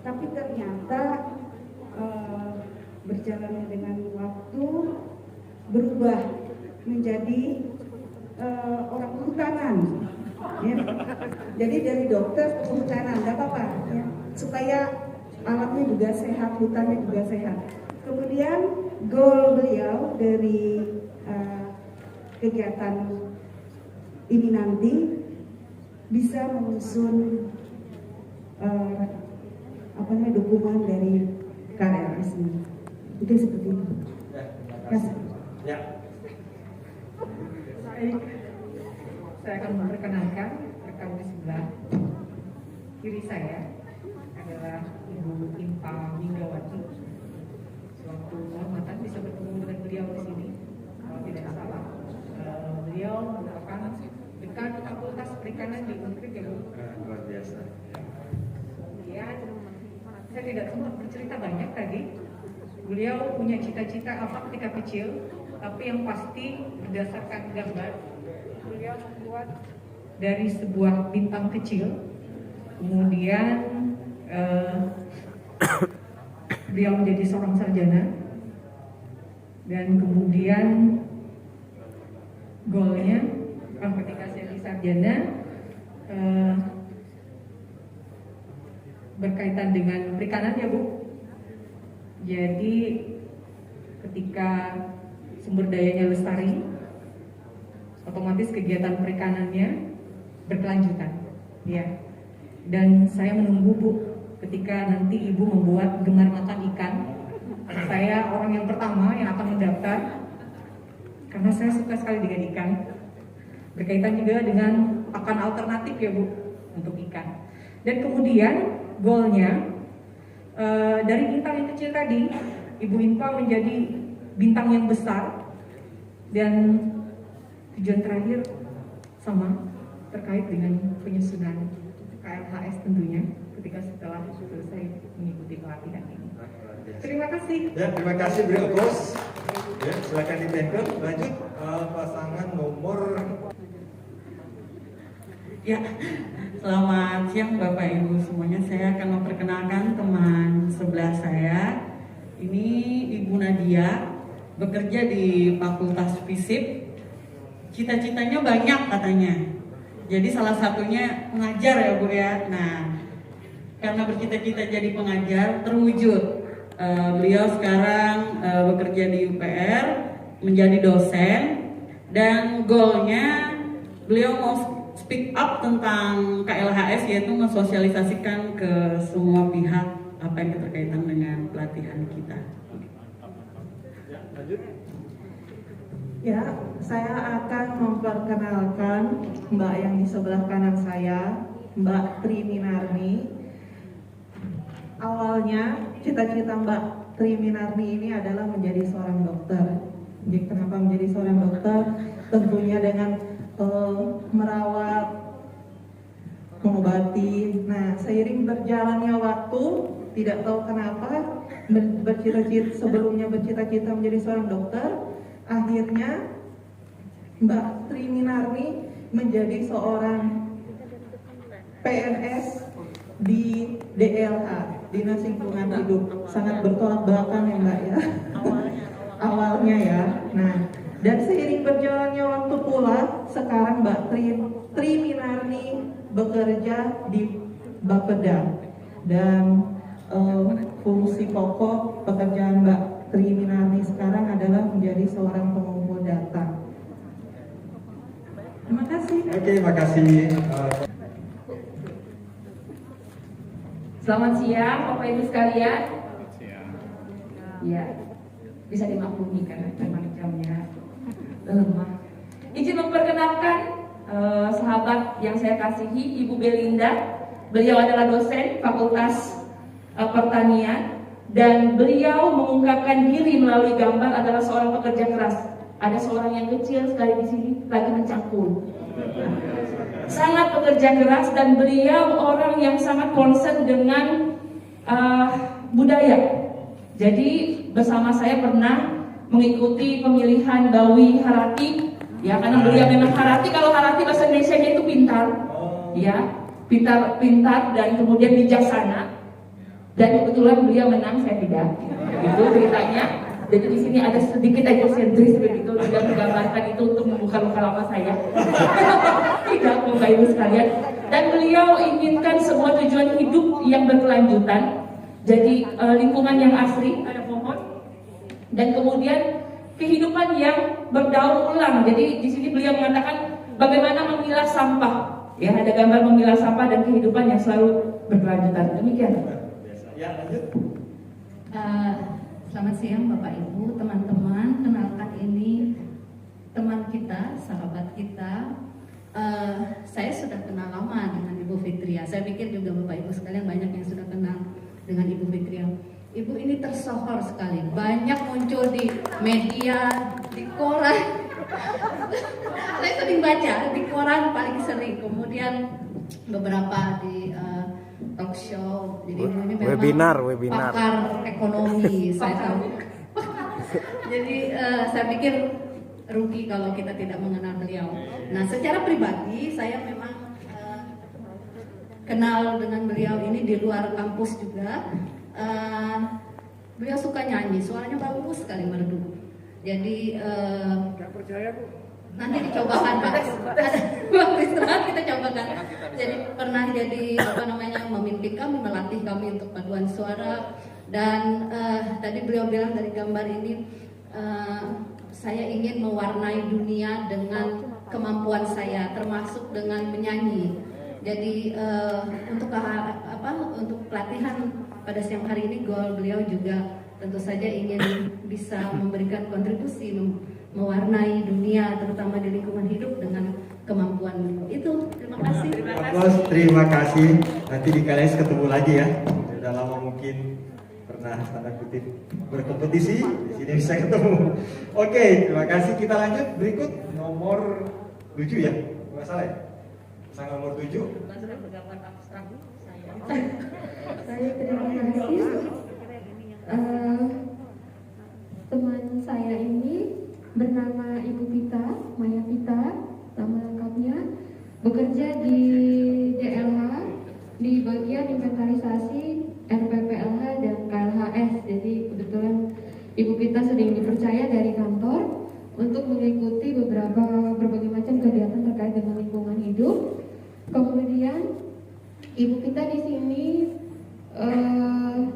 tapi ternyata berjalannya dengan waktu berubah menjadi orang kehutanan. Ya. Jadi dari dokter ke kehutanan, nggak apa-apa ya, supaya alamnya juga sehat, hutannya juga sehat. Kemudian goal beliau dari kegiatan ini nanti bisa menyusun dukungan dari KLHS ini. Itu seperti itu. Ya. Saya akan memperkenalkan rekan di sebelah kiri saya adalah Ibu Impa Minggawati. Suatu kehormatan bisa bertemu dengan beliau di sini. Kalau tidak salah, beliau merupakan dekan Fakultas Perikanan di Untrik ya Bu. Luar biasa. Kemudian saya tidak sempat bercerita banyak tadi. Beliau punya cita-cita apa ketika kecil, tapi yang pasti berdasarkan gambar beliau membuat dari sebuah bintang kecil, kemudian beliau menjadi seorang sarjana, dan kemudian goalnya ketika saya di sarjana berkaitan dengan perikanan ya Bu. Jadi ketika sumber dayanya lestari, otomatis kegiatan perikanannya berkelanjutan, ya. Dan saya menunggu Bu, ketika nanti Ibu membuat gemar makan ikan, saya orang yang pertama yang akan mendaftar, karena saya suka sekali dengan ikan. Berkaitan juga dengan pakan alternatif ya Bu, untuk ikan. Dan kemudian goalnya dari bintang yang kecil tadi, Ibu Inpa menjadi bintang yang besar. Dan tujuan terakhir sama terkait dengan penyusunan KLHS tentunya ketika setelah selesai mengikuti pelatihan ini. Terima kasih. Ya, terima kasih beliau Bos. Ya, silakan diteken. Lanjut pasangan nomor. Ya, selamat siang Bapak Ibu semuanya. Saya akan memperkenalkan teman sebelah saya. Ini Ibu Nadia, bekerja di Fakultas Fisip. Cita-citanya banyak katanya. Jadi salah satunya pengajar ya Bu ya. Nah, karena bercita-cita jadi pengajar terwujud. Beliau sekarang bekerja di UPR menjadi dosen dan goalnya beliau mau speak up tentang KLHS, yaitu mensosialisasikan ke semua pihak apa yang berkaitan dengan pelatihan kita. Ya, saya akan memperkenalkan Mbak yang di sebelah kanan saya, Mbak Tri Minarni. Awalnya cita-cita Mbak Tri Minarni ini adalah menjadi seorang dokter. Jadi kenapa menjadi seorang dokter? Tentunya dengan merawat, mengobati. Nah, seiring berjalannya waktu, tidak tahu kenapa sebelumnya bercita-cita menjadi seorang dokter. Akhirnya Mbak Tri Minarni menjadi seorang PNS di DLH, Dinas Lingkungan Hidup. Sangat bertolak belakang ya Mbak ya. Awalnya ya. Nah, dan seiring berjalannya waktu pula, sekarang Mbak Tri Minarni bekerja di Bapeda. Dan fungsi pokok pekerjaan Mbak Tri Minarni sekarang adalah menjadi seorang pengumpul data. Terima kasih. Oke, makasih. Selamat siang Bapak Ibu sekalian. Ya, bisa dimaklumi karena memang jamnya lemah. Izin memperkenalkan sahabat yang saya kasihi, Ibu Belinda. Beliau adalah dosen Fakultas Pertanian dan beliau mengungkapkan diri melalui gambar adalah seorang pekerja keras. Ada seorang yang kecil sekali di sini lagi mencangkul. Sangat pekerja keras dan beliau orang yang sangat concern dengan budaya. Jadi bersama saya pernah mengikuti pemilihan Bawi Harati, ya karena beliau memang Harati. Kalau Harati bahasa Indonesia-nya itu pintar, ya pintar dan kemudian bijaksana. Dan kebetulan beliau menang, saya tidak. Itu ceritanya. Jadi di sini ada sedikit egosentris begitu, tidak menggambarkan itu untuk membuka luka lama saya. Tidak, Bapak Ibu sekalian. Dan beliau inginkan semua tujuan hidup yang berkelanjutan. Jadi lingkungan yang asri, ada pohon. Dan kemudian kehidupan yang berdaur ulang. Jadi di sini beliau mengatakan bagaimana memilah sampah. Ya, ada gambar memilah sampah dan kehidupan yang selalu berkelanjutan. Demikian. Ya, lanjut. Selamat siang Bapak Ibu, teman-teman. Kenalkan ini teman kita, sahabat kita. Saya sudah kenal lama dengan Ibu Fitria. Saya pikir juga Bapak Ibu sekalian banyak yang sudah kenal dengan Ibu Fitria. Ibu ini tersohor sekali, banyak muncul di media, di koran. Saya sering baca di koran paling sering. Kemudian beberapa di talk show. Jadi ini memang webinar. Pakar ekonomi, saya tahu. Jadi saya pikir rugi kalau kita tidak mengenal beliau. Nah, secara pribadi saya memang kenal dengan beliau ini di luar kampus juga. Beliau suka nyanyi, suaranya bagus sekali, merdu. Jadi Gak percaya Bu? Nanti dicobakan Pak. Ada waktu istirahat kita cobakan. Jadi pernah jadi memimpin kami, melatih kami untuk paduan suara. Dan tadi beliau bilang dari gambar ini saya ingin mewarnai dunia dengan kemampuan saya, termasuk dengan menyanyi. Jadi untuk pelatihan pada siang hari ini, goal beliau juga tentu saja ingin bisa memberikan kontribusi mewarnai dunia, terutama di lingkungan hidup dengan kemampuan beliau. Itu, terima kasih. Terima kasih. Nanti di KLS ketemu lagi ya. Sudah lama mungkin pernah tanda kutip berkompetisi, di sini bisa ketemu. Oke, terima kasih. Kita lanjut berikut nomor 7 ya, nggak salah ya? Pasangan nomor 7. Saya terima kasih. Teman saya ini bernama Ibu Pita, Maya Pita, nama lengkapnya, bekerja di DLH di bagian inventarisasi RPPLH dan KLHS. Jadi kebetulan Ibu Pita sering dipercaya dari kantor untuk mengikuti berbagai macam kegiatan terkait dengan lingkungan hidup. Kemudian Ibu Pita di sini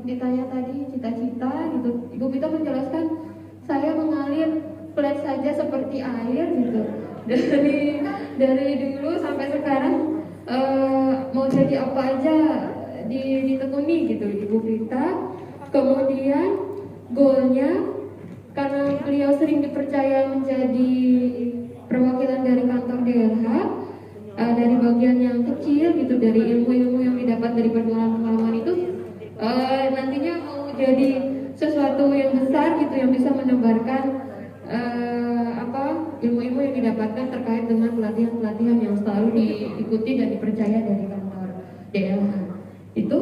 ditanya tadi cita-cita gitu. Ibu Pita menjelaskan saya mengalir flat saja seperti air gitu. Dari dulu sampai sekarang mau jadi apa aja ditekuni gitu Ibu Pita. Kemudian goalnya, karena beliau sering dipercaya menjadi perwakilan dari kantor DLH, dari bagian yang kecil gitu, dari ilmu-ilmu yang didapat dari pengalaman itu, nantinya mau jadi sesuatu yang besar gitu, yang bisa menebarkan ilmu-ilmu yang didapatkan terkait dengan pelatihan-pelatihan yang selalu diikuti dan dipercaya dari kantor DLH. Itu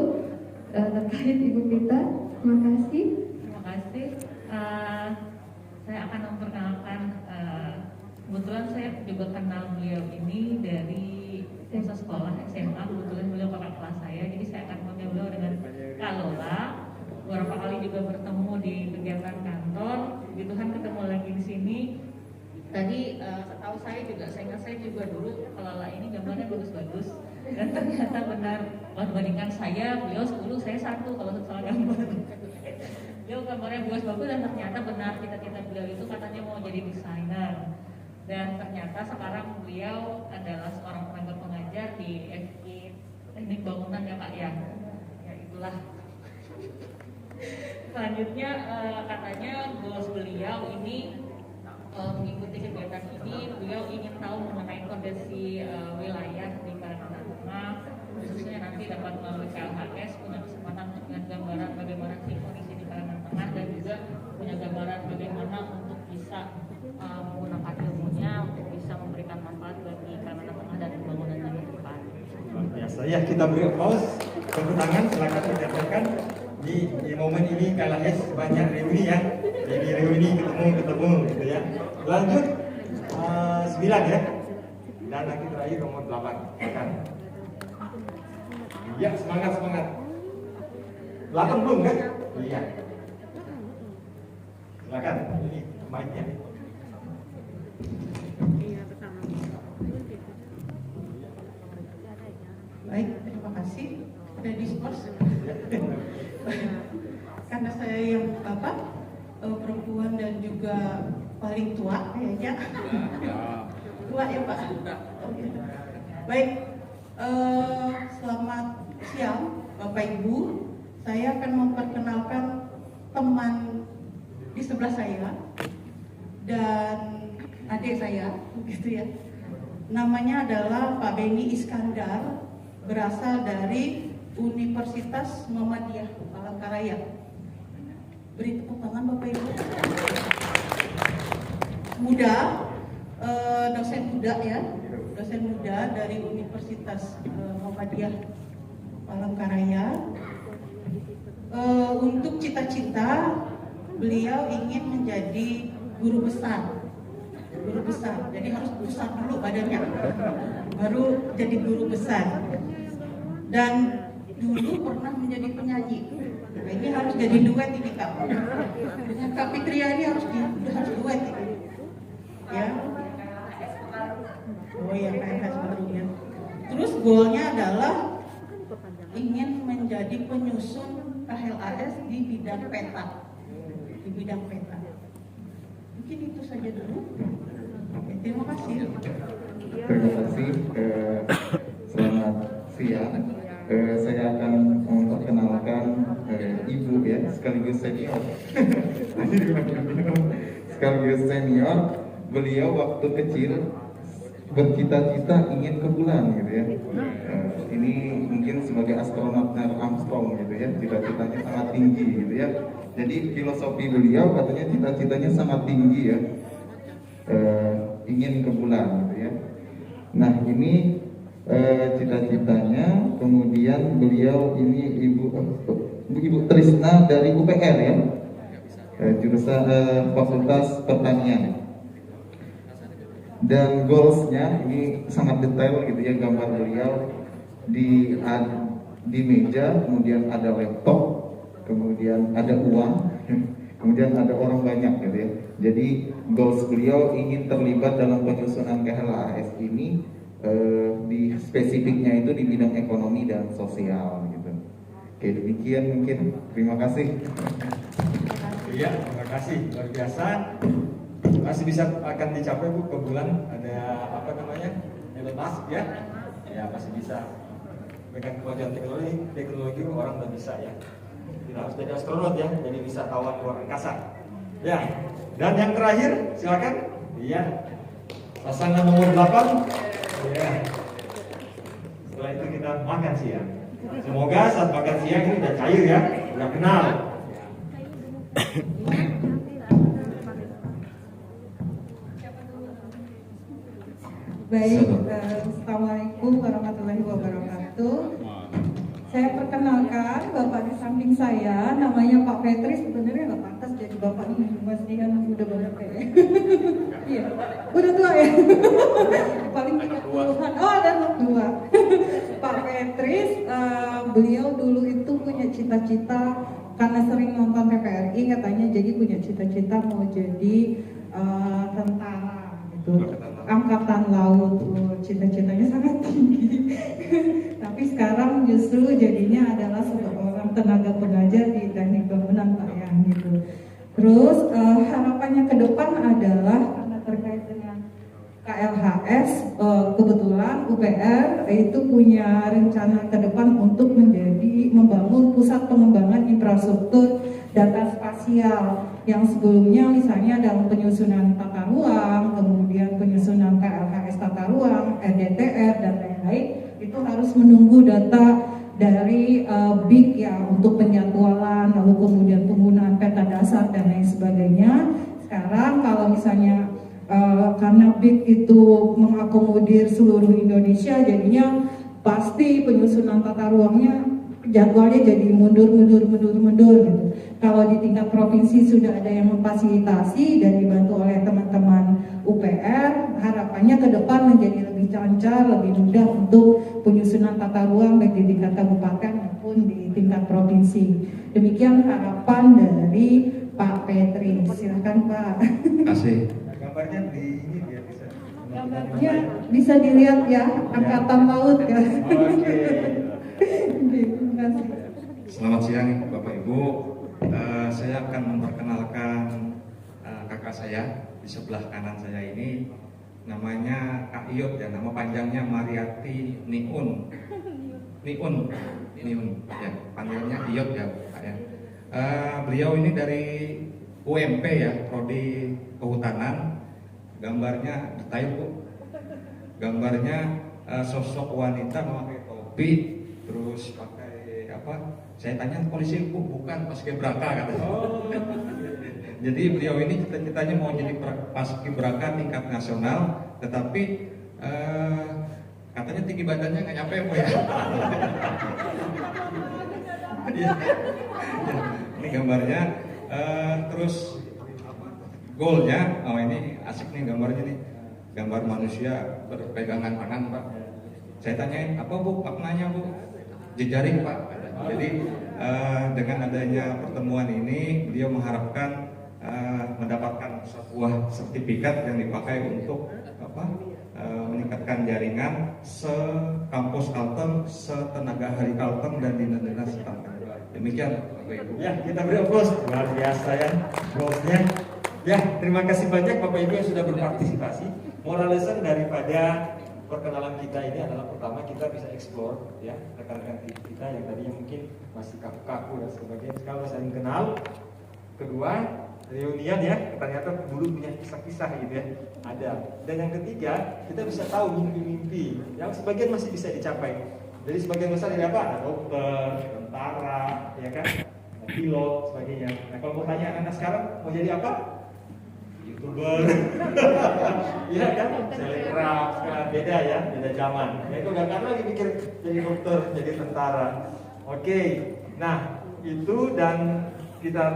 terkait Ibu Pita. Terima kasih. Terima kasih. Saya akan memperkenalkan, kebetulan saya juga kenal beliau ini dari masa sekolah SMA. Kebetulan beliau kakak kelas saya, jadi saya akan memanggil beliau dengan Kak Lola. Beberapa kali juga bertemu di kegiatan kantor. Puji Tuhan ketemu lagi di sini. Tadi setahu saya juga, saya ingat saya juga dulu Kak Lola ini gambarnya bagus-bagus. Dan ternyata benar, dibandingkan saya, beliau 10, saya 1 kalau soal gambar. Beliau gambarnya bagus-bagus dan ternyata benar cita-cita beliau itu katanya mau jadi desainer. Dan ternyata sekarang beliau adalah seorang tenaga pengajar di FI Teknik Bangunan ya Pak ya. Ya itulah. Selanjutnya katanya goals beliau ini mengikuti kegiatan ini, beliau ingin tahu mengenai kondisi wilayah di Kalimantan Tengah, khususnya nanti dapat melalui KLHS punya kesempatan untuk melihat gambaran bagaimana sih kondisi di Kalimantan Tengah dan juga punya gambaran bagaimana untuk bisa menggunakan ilmunya untuk bisa memberikan manfaat bagi Kalimantan Tengah dan pembangunannya ke depan. Luar biasa ya, kita beri applause, tepuk tangan, silakan didampingkan. Di momen ini KLHS banyak reuni ya, jadi reuni ketemu gitu ya. Lanjut 9 ya, dan lagi terakhir nomor 8 makan. Ya semangat 8 belum kan? Iya. Silakan ini mic-nya. Baik, terima kasih. Ada diskurs. Karena saya yang perempuan dan juga paling tua kayaknya. Tua ya Pak. Baik, selamat siang Bapak Ibu. Saya akan memperkenalkan teman di sebelah saya dan adik saya, begitu ya. Namanya adalah Pak Beni Iskandar, berasal dari Universitas Muhammadiyah Palangkaraya. Beri tepuk tangan Bapak Ibu. Muda, dosen muda ya, dosen muda dari Universitas Muhammadiyah Palangkaraya. Untuk cita-cita beliau ingin menjadi guru besar. Jadi harus besar dulu badannya, baru jadi guru besar. Dan dulu pernah menjadi penyanyi. Nah, ini harus jadi duet ini Kak. Dengan Kak Fitriani harus duet ini. Ya. Oh ya, KLHS baru ya. Terus goalnya adalah ingin menjadi penyusun KLHS di bidang peta. Di bidang peta. Mungkin itu saja dulu. Oke, terima kasih. Terima kasih. Selamat siang. Saya akan memperkenalkan Ibu ya, sekaligus senior. Sekaligus senior. Beliau waktu kecil bercita-cita ingin ke bulan gitu ya. Ini mungkin sebagai astronot Neil Armstrong gitu ya, cita-citanya sangat tinggi gitu ya. Jadi filosofi beliau katanya cita-citanya sangat tinggi ya, ingin ke bulan gitu ya. Nah ini cita-citanya, kemudian beliau ini Ibu Trisna dari UPR ya, jurusan Fakultas Pertanian. Dan goalsnya ini sangat detail gitu ya, gambar beliau di meja, kemudian ada laptop, kemudian ada uang, kemudian ada orang banyak gitu ya. Jadi goals beliau ingin terlibat dalam penyusunan KLHS ini di spesifiknya itu di bidang ekonomi dan sosial gitu. Oke, demikian mungkin. Terima kasih. Iya, terima kasih, luar biasa. Masih bisa akan dicapai Bu ke bulan, ada apa namanya, Elon Musk ya, ya masih bisa. Dengan kemajuan teknologi orang udah bisa ya. Tidak harus jadi astronot ya, jadi wisatawan luar angkasa. Ya, dan yang terakhir silakan. Iya, pasangan nomor 8. Ya. Setelah itu kita makan siang. Semoga saat makan siang ini udah cair ya, udah kenal. Baik, Assalamualaikum warahmatullahi wabarakatuh. Saya perkenalkan Bapak di samping saya, namanya Pak Petri. Sebenarnya nggak pantas jadi Bapak ini, Mas Dian udah banyak kayak. Iya, udah tua ya. Paling 30-an. Oh, ada anak 2. Pak Petris, beliau dulu itu punya cita-cita karena sering nonton TVRI, katanya jadi punya cita-cita mau jadi tentara gitu. Angkatan Laut, cita-citanya sangat tinggi. Tapi sekarang justru jadinya adalah seorang tenaga pengajar di teknik bangunan Pak ya gitu. Terus harapannya ke depan adalah karena terkait dengan KLHS, kebetulan UPR itu punya rencana ke depan untuk membangun pusat pengembangan infrastruktur data spasial yang sebelumnya misalnya dalam penyusunan tata ruang, kemudian penyusunan KLHS tata ruang, RDTR dan lain-lain itu harus menunggu data dari BIG ya untuk penjadwalan, lalu kemudian penggunaan peta dasar dan lain sebagainya. Sekarang kalau misalnya karena BIG itu mengakomodir seluruh Indonesia, jadinya pasti penyusunan tata ruangnya jadwalnya jadi mundur gitu. Kalau di tingkat provinsi sudah ada yang memfasilitasi dan dibantu oleh teman-teman UPR, harapannya ke depan menjadi lebih lancar, lebih mudah untuk penyusunan tata ruang baik di tingkat kabupaten maupun di tingkat provinsi. Demikian harapan dari Pak Petri. Silakan Pak. Terima kasih. Gambarnya di ini biar bisa. Gambarnya bisa dilihat ya, Angkatan Laut ya. Oke. Terima kasih. Selamat siang Bapak Ibu. Saya akan memperkenalkan kakak saya di sebelah kanan saya ini, namanya Kak Iyut ya, nama panjangnya Mariati Niun ya, panggilnya Iyut ya Kak ya. Beliau ini dari UMP ya, Prodi Kehutanan. Gambarnya detail Bu, gambarnya sosok wanita memakai topi, terus pakai apa? Saya tanya polisi, bukan paskibraka katanya. Jadi beliau ini cita-citanya mau jadi paskibraka tingkat nasional, tetapi katanya tinggi badannya nggak nyampe Bu ya. Ini gambarnya, terus goalnya, oh ini asik nih gambarnya nih, gambar manusia berpegangan tangan Pak. Saya tanyain apa Bu maknanya Bu? Jejaring Pak. Jadi dengan adanya pertemuan ini, beliau mengharapkan mendapatkan sebuah sertifikat yang dipakai untuk meningkatkan jaringan sekampus Kalteng, setenaga hari Kalteng dan dinas Kalteng. Demikian Bapak Ibu. Ya, kita beri aplaus. Luar biasa ya applause-nya. Ya, terima kasih banyak Bapak Ibu yang sudah berpartisipasi. Moral lesson daripada perkenalan kita ini adalah pertama kita bisa explore ya rekan-rekan kita yang tadinya mungkin masih kaku-kaku dan sebagainya sekarang saling kenal. Kedua, reunian ya, ternyata dulu punya kisah-kisah gitu ya, ada. Dan yang ketiga, kita bisa tahu mimpi-mimpi yang sebagian masih bisa dicapai. Jadi sebagian besar ada apa? Ada dokter, tentara, ya kan, pilot, sebagainya. Nah kalau mau tanya anak sekarang mau jadi apa? YouTuber, iya kan? Selebgram, sekarang beda ya, beda zaman. Ya itu gak kan lagi mikir jadi dokter, jadi tentara. Oke, nah itu dan kita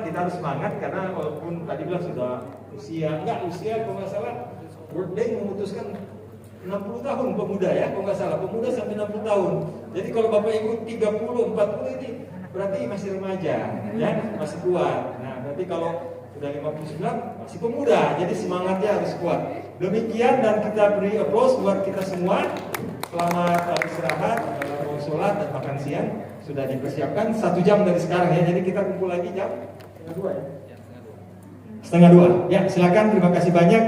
kita harus semangat karena walaupun tadi bilang sudah usia kalau nggak salah World Bank memutuskan 60 tahun pemuda ya kalau nggak salah pemuda sampai 60 tahun. Jadi kalau Bapak Ibu 30, 40 ini berarti masih remaja ya masih kuat. Nah berarti kalau sudah 59 masih pemuda jadi semangatnya harus kuat. Demikian dan kita beri applause buat kita semua. Selamat istirahat, mau sholat dan makan siang. Sudah dipersiapkan 1 jam dari sekarang ya. Jadi kita kumpul lagi jam setengah dua. Ya silakan. Terima kasih banyak.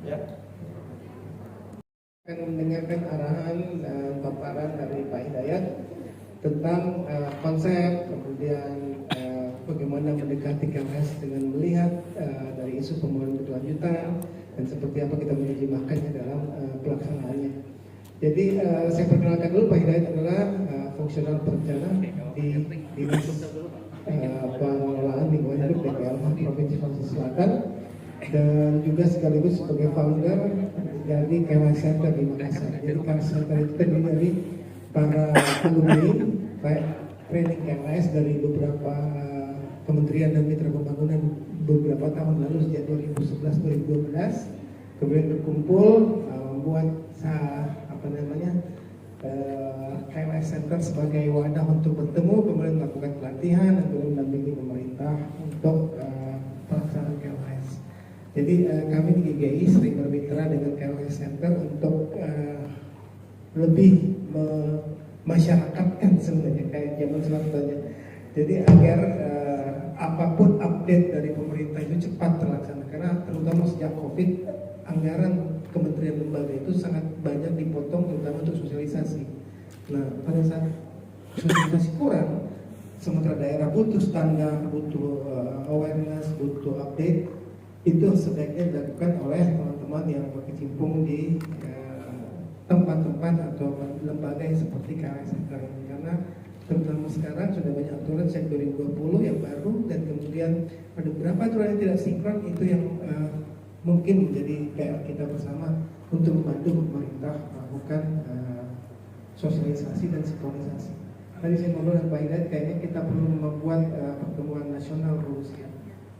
Ya. Akan mendengarkan arahan dan paparan dari Pak Hidayat tentang konsep kemudian bagaimana mendekati KMS dengan melihat dari isu pembangunan berkelanjutan dan seperti apa kita menerjemahkannya dalam pelaksanaannya. Jadi saya perkenalkan dulu Pak Hidayat adalah fungsional perencana di Dinas Pengelolaan Lingkungan Hidup DPL Provinsi Sulawesi Selatan dan juga sekaligus sebagai founder dari KMS Center di Makassar. Jadi KMS Center itu terdiri dari para alumni training KMS dari beberapa kementerian dan mitra pembangunan beberapa tahun lalu sejak 2011-2012 kemudian berkumpul membuat KMS Center sebagai wadah untuk bertemu, kemudian melakukan pelatihan dan kemudian mendampingi pemerintah untuk pelaksanaan KMS. Jadi kami di GGI sering bermitra dengan KMS Center untuk lebih masyarakatkan sebenarnya kayak zaman selanjutnya. Jadi agar apapun update dari pemerintah itu cepat terlaksana karena terutama sejak COVID anggaran kementerian lembaga itu sangat banyak dipotong terutama untuk sosialisasi. Nah pada saat sosialisasi kurang, sementara daerah butuh standar, butuh awareness, butuh update, itu sebaiknya dilakukan oleh teman-teman yang berkecimpung di tempat-tempat atau lembaga yang seperti KMS Center ini karena terutama sekarang sudah banyak aturan sejak 2020 yang baru dan kemudian ada beberapa aturan yang tidak sinkron itu yang mungkin menjadi PR kita bersama untuk membantu pemerintah melakukan sosialisasi dan sinkronisasi. Tadi saya ngobrol dengan Pak Hidayat, kayaknya kita perlu membuat pertemuan nasional Rusia,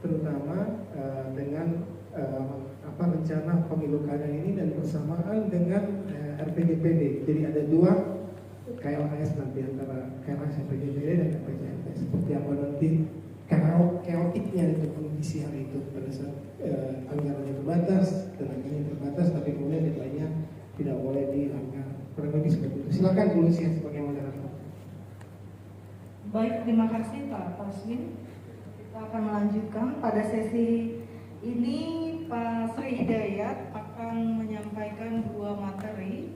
terutama dengan rencana pemilu kada ini dan bersamaan dengan RPJMD. Jadi ada 2 KLHS nanti antara KLHS RPJMD dan RPJMD. Seperti apa nanti chaoticnya itu kondisi hari itu pada saat anggarannya terbatas, tenaganya terbatas, tapi kemudian deadline-nya tidak boleh dilanggar. Kurang lebih seperti itu. Silakan Bu Lucia sebagai moderator. Baik, terima kasih Pak Tasmin. Kita akan melanjutkan pada sesi ini. Pak Sri Hidayat akan menyampaikan 2 materi.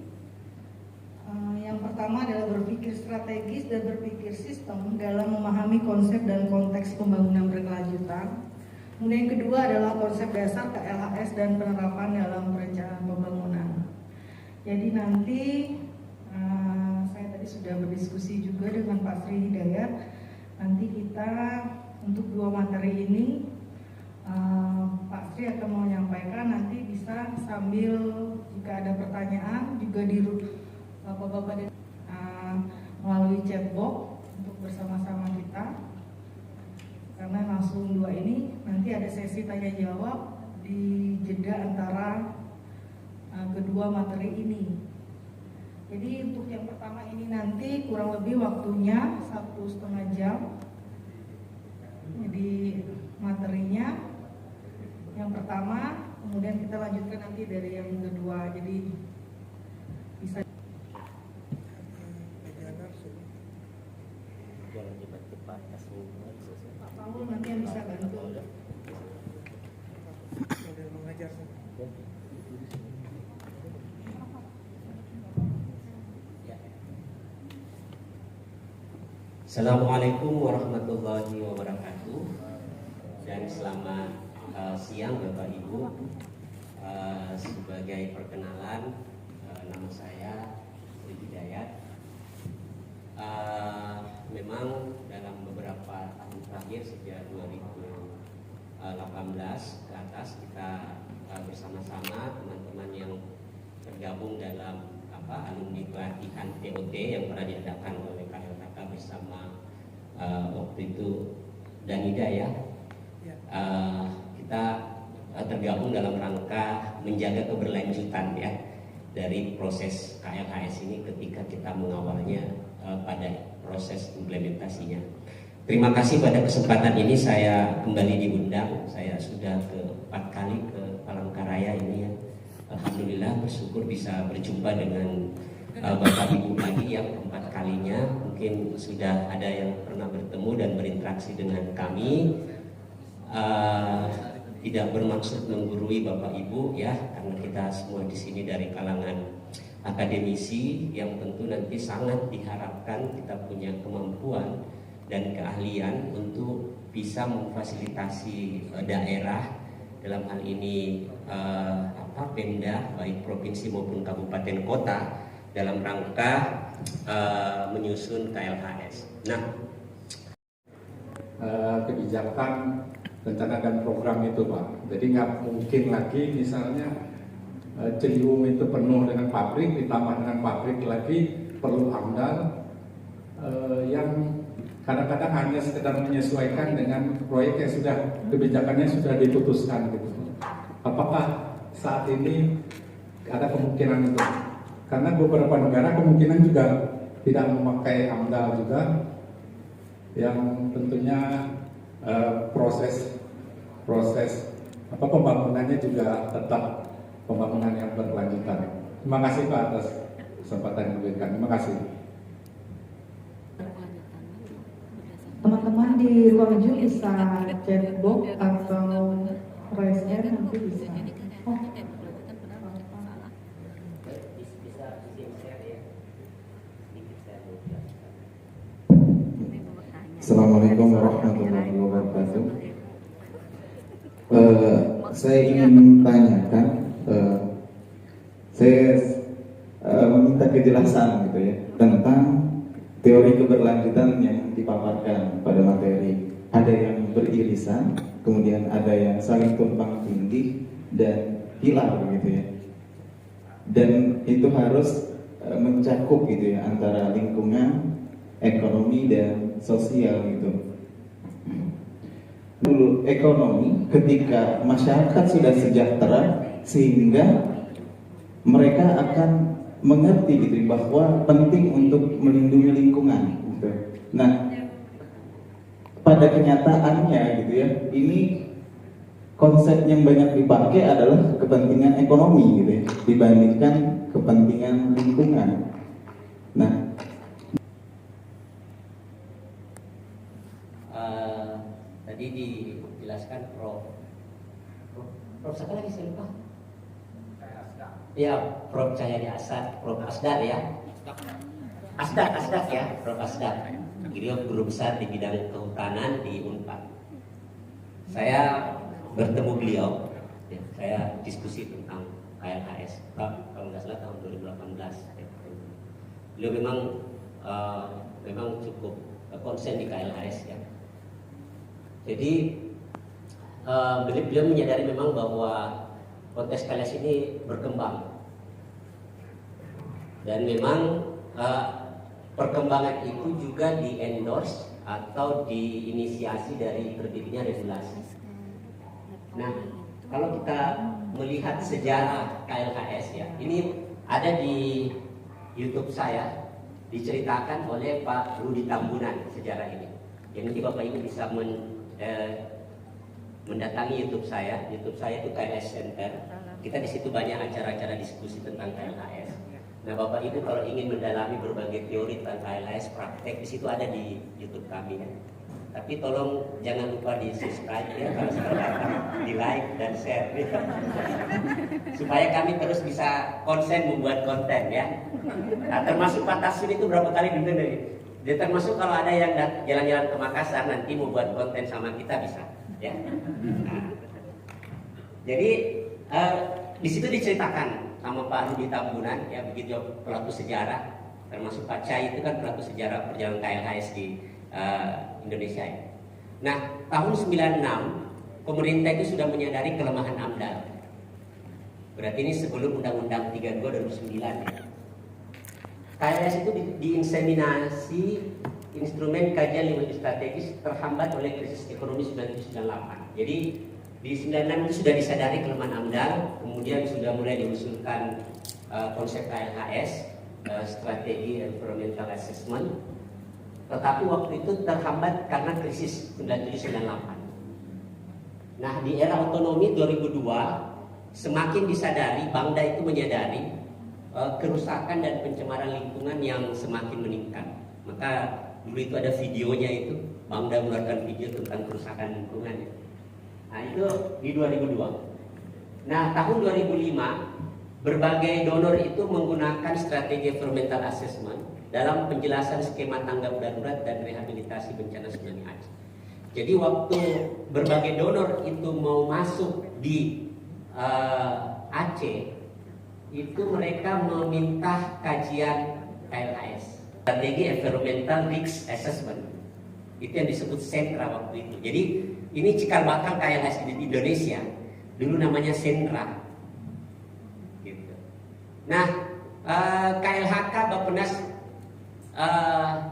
Yang pertama adalah berpikir strategis dan berpikir sistem dalam memahami konsep dan konteks pembangunan berkelanjutan. Kemudian yang kedua adalah konsep dasar KLHS dan penerapan dalam perencanaan pembangunan. Jadi nanti saya tadi sudah berdiskusi juga dengan Pak Sri Hidayat. Nanti kita untuk 2 materi ini Pak Sri akan menyampaikan, nanti bisa sambil jika ada pertanyaan juga di Bapak-bapak melalui chatbox untuk bersama-sama kita. Karena langsung 2 ini nanti ada sesi tanya jawab di jeda antara kedua materi ini. Jadi untuk yang pertama ini nanti kurang lebih waktunya 1,5 jam. Jadi materinya yang pertama kemudian kita lanjutkan nanti dari yang kedua, jadi bisa. Pak Paul nanti yang bisa bantu. Assalamualaikum warahmatullahi wabarakatuh, dan selamat siang Bapak Ibu. Sebagai perkenalan, nama saya Hidayat. Memang dalam beberapa tahun terakhir sejak 2018 ke atas kita bersama-sama teman-teman yang tergabung dalam alumni pelatihan TOT yang pernah diadakan oleh KLHK bersama waktu itu Danida ya. Kita tergabung dalam rangka menjaga keberlanjutan ya dari proses KLHS ini ketika kita mengawalnya pada proses implementasinya. Terima kasih pada kesempatan ini saya kembali diundang. Saya sudah ke-4 kali ke Palangkaraya ini ya. Alhamdulillah bersyukur bisa berjumpa dengan Bapak Ibu lagi yang keempat kalinya. Mungkin sudah ada yang pernah bertemu dan berinteraksi dengan kami. Tidak bermaksud menggurui Bapak Ibu ya, karena kita semua di sini dari kalangan akademisi yang tentu nanti sangat diharapkan kita punya kemampuan dan keahlian untuk bisa memfasilitasi daerah, dalam hal ini Pemda baik provinsi maupun kabupaten kota dalam rangka menyusun KLHS. Nah, kebijakan, rencana dan program itu Pak. Jadi nggak mungkin lagi misalnya Ciliwung itu penuh dengan pabrik, ditambah dengan pabrik lagi perlu AMDAL yang kadang-kadang hanya sekedar menyesuaikan dengan proyek yang sudah kebijakannya sudah diputuskan gitu. Apakah saat ini ada kemungkinan itu? Karena beberapa negara kemungkinan juga tidak memakai AMDAL juga, yang tentunya proses pembangunannya juga tetap pembangunan yang berkelanjutan. Terima kasih Pak atas kesempatan yang diberikan. Terima kasih. Teman-teman di ruang Zoom bisa chatbox atau raise hand nanti bisa. Assalamualaikum warahmatullahi wabarakatuh. Saya ingin tanyakan, saya meminta kejelasan gitu ya tentang teori keberlanjutan yang dipaparkan pada materi. Ada yang beririsan, kemudian ada yang saling tumpang tindih dan hilang gitu ya. Dan itu harus mencakup gitu ya antara lingkungan, ekonomi dan sosial gitu. Dulu ekonomi ketika masyarakat sudah sejahtera sehingga mereka akan mengerti gitu bahwa penting untuk melindungi lingkungan gitu. Nah, pada kenyataannya gitu ya, ini konsep yang banyak dipakai adalah kepentingan ekonomi gitu ya, dibandingkan kepentingan lingkungan. Nah, tadi dijelaskan Prof siapa lagi saya lupa? Ya, Prof Cahyadi Asad, Prof Asdar ya. Asdar ya, Prof Asdar. Beliau guru besar di bidang kehutanan di Unpad. Saya bertemu beliau, ya, saya diskusi tentang KLHS, kalau nggak salah tahun 2018. Ya. Beliau memang cukup konsen di KLHS ya. Jadi beliau menyadari memang bahwa konteks KLHS ini berkembang dan memang perkembangan itu juga di-endorse atau diinisiasi dari terbitnya regulasi. Nah, kalau kita melihat sejarah KLHS ya, ini ada di YouTube saya, diceritakan oleh Pak Rudi Tambunan sejarah ini. Jadi Bapak Ibu bisa mendatangi YouTube saya. YouTube saya itu KLHS Center. Kita di situ banyak acara-acara diskusi tentang KLHS. Nah, Bapak Ibu kalau ingin mendalami berbagai teori tentang KLHS, praktek di situ ada di YouTube kami ya. Tapi tolong jangan lupa di subscribe ya, kalau sudah datang, di like dan share ya. Supaya kami terus bisa konsen membuat konten ya. Nah, termasuk Pak Tasmin itu berapa kali didengar. Dia termasuk kalau ada yang jalan-jalan ke Makassar nanti mau buat konten sama kita bisa ya. Nah, jadi di situ diceritakan sama Pak Rudi Tambunan ya, begitu pelaku sejarah, termasuk Pak Cai itu kan pelaku sejarah perjalanan KLHS di Indonesia ya. Nah, tahun 96 pemerintah itu sudah menyadari kelemahan AMDAL. Berarti ini sebelum Undang-Undang 32 2009 ya. KLHS itu diinseminasi instrumen kajian lingkungan strategis terhambat oleh krisis ekonomi 1998. Jadi di 96 itu sudah disadari kelemahan AMDAL, kemudian sudah mulai diusulkan konsep KLHS, strategi environmental assessment. Tetapi waktu itu terhambat karena krisis 97-98. Nah, di era otonomi 2002 semakin disadari, Bangda itu menyadari kerusakan dan pencemaran lingkungan yang semakin meningkat. Maka dulu itu ada videonya itu, Bangda mengeluarkan video tentang kerusakan lingkungan ya. Nah, itu di 2002. Nah, tahun 2005 berbagai donor itu menggunakan strategi environmental assessment dalam penjelasan skema tanggap darurat dan rehabilitasi bencana tsunami Aceh. Jadi waktu berbagai donor itu mau masuk di Aceh, itu mereka meminta kajian KLHS, strategi environmental risk assessment. Itu yang disebut sentra waktu itu. Jadi ini cikal bakal KLHS di Indonesia. Dulu namanya sentra. Gitu. Nah, KLHK, Bappenas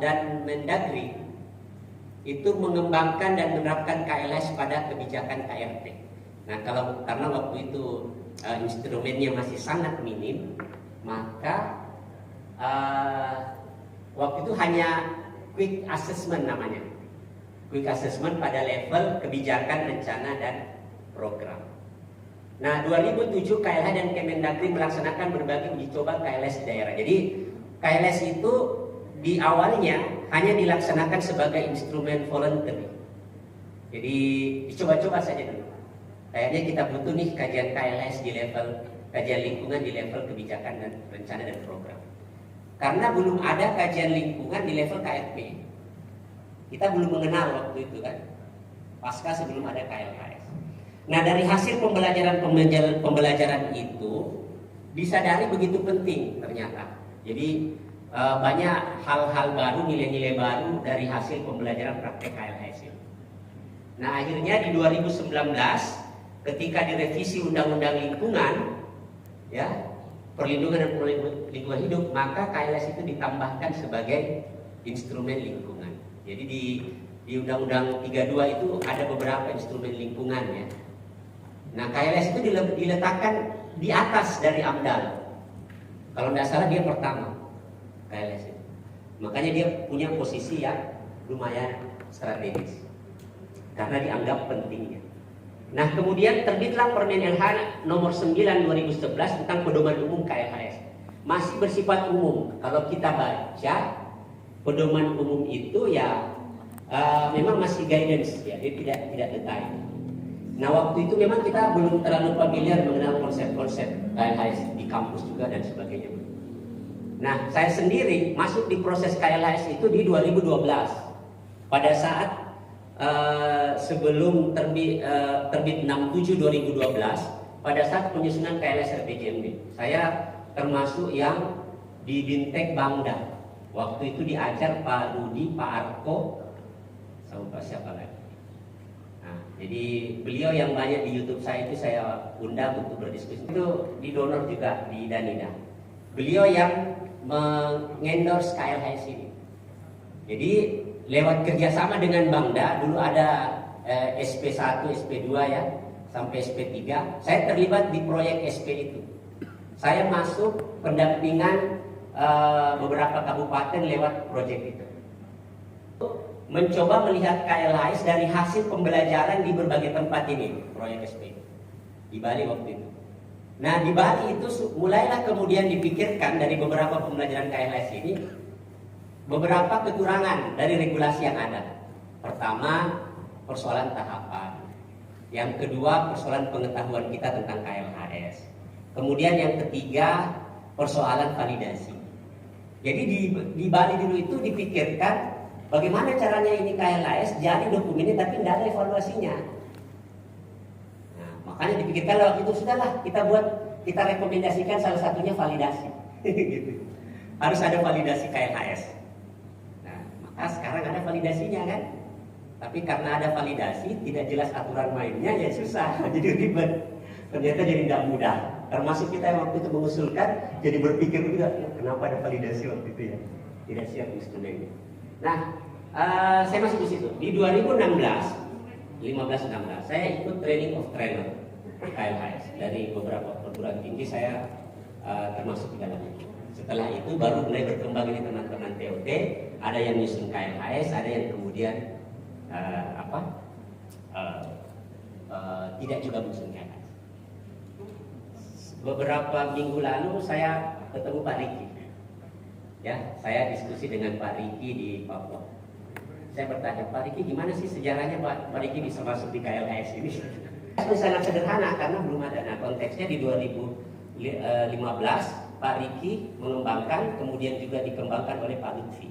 dan Mendagri itu mengembangkan dan menerapkan KLHS pada kebijakan KRT. Nah, karena waktu itu instrumennya masih sangat minim, maka waktu itu hanya quick assessment namanya. Quick assessment pada level kebijakan, rencana, dan program. Nah, 2007 KLH dan Kemendagri melaksanakan berbagai uji coba KLHS di daerah. Jadi KLHS itu di awalnya hanya dilaksanakan sebagai instrumen voluntary. Jadi dicoba-coba saja dulu. Kayaknya kita butuh nih kajian KLHS di level kajian lingkungan di level kebijakan dan rencana dan program. Karena belum ada kajian lingkungan di level KRP. Kita belum mengenal waktu itu kan. Pasca sebelum ada KLHS. Nah, dari hasil pembelajaran itu disadari begitu penting ternyata. Jadi banyak hal-hal baru, nilai-nilai baru dari hasil pembelajaran praktek KLHS ini. Nah, akhirnya di 2019 ketika direvisi Undang-Undang Lingkungan, ya, perlindungan dan lingkungan hidup, maka KLHS itu ditambahkan sebagai instrumen lingkungan. Jadi di Undang-Undang 32 itu ada beberapa instrumen lingkungan ya. Nah, KLHS itu diletakkan di atas dari AMDAL. Kalau tidak salah dia pertama KLHS itu. Makanya dia punya posisi yang lumayan strategis karena dianggap pentingnya. Nah, kemudian terbitlah Permen LH nomor 9 2011 tentang pedoman umum KLHS. Masih bersifat umum. Kalau kita baca pedoman umum itu ya memang masih guidance ya, dia tidak detail. Nah, waktu itu memang kita belum terlalu familiar mengenal konsep-konsep KLHS di kampus juga dan sebagainya. Nah, saya sendiri masuk di proses KLHS itu di 2012 pada saat sebelum terbit 67 2012 pada saat penyusunan KLHS RPJMD. Saya termasuk yang di Bintek Bangda. Waktu itu diajar Pak Rudi, Pak Arko, sama Pak siapa lagi. Nah, jadi beliau yang banyak di YouTube saya itu saya undang untuk berdiskusi. Itu di donor juga di Danida. Beliau yang mengendorse KLHS ini. Jadi lewat kerjasama dengan Bangda, dulu ada SP1, SP2 ya, sampai SP3. Saya terlibat di proyek SP itu. Saya masuk pendampingan beberapa kabupaten lewat proyek itu. mencoba melihat KLHS dari hasil pembelajaran di berbagai tempat ini, proyek SP di Bali waktu itu. Nah, di Bali itu mulailah kemudian dipikirkan dari beberapa pembelajaran KLHS ini beberapa kekurangan dari regulasi yang ada. Pertama, persoalan tahapan. Yang kedua, persoalan pengetahuan kita tentang KLHS. Kemudian yang ketiga, persoalan validasi. Jadi di Bali dulu itu dipikirkan bagaimana caranya ini KLHS jadi dokumennya tapi tidak ada evaluasinya. Nah, makanya dipikirkan waktu itu sudahlah kita rekomendasikan salah satunya validasi. Gitu. Harus ada validasi KLHS. Nah, maka sekarang ada validasinya kan. Tapi karena ada validasi tidak jelas aturan mainnya ya susah, jadi ribet. Ternyata jadi tidak mudah. Termasuk kita yang waktu itu mengusulkan jadi berpikir juga kenapa ada validasi waktu itu ya. Tidak siap instrumennya. Nah, saya masuk di situ. Di 2016, 15-16, saya ikut training of trainer KLHS dari beberapa perguruan tinggi. Saya termasuk di dalamnya. Setelah itu baru mulai berkembang ini teman-teman TOT. Ada yang nyusun KLHS, ada yang kemudian tidak juga nyusun KLHS. Beberapa minggu lalu saya ketemu Pak Riki. Ya, saya diskusi dengan Pak Riki di Papua. Saya bertanya, Pak Riki gimana sih sejarahnya Pak Riki bisa masuk di KLHS ini? Itu sangat sederhana karena belum ada. Nah, konteksnya di 2015 Pak Riki mengembangkan, kemudian juga dikembangkan oleh Pak Lutfi.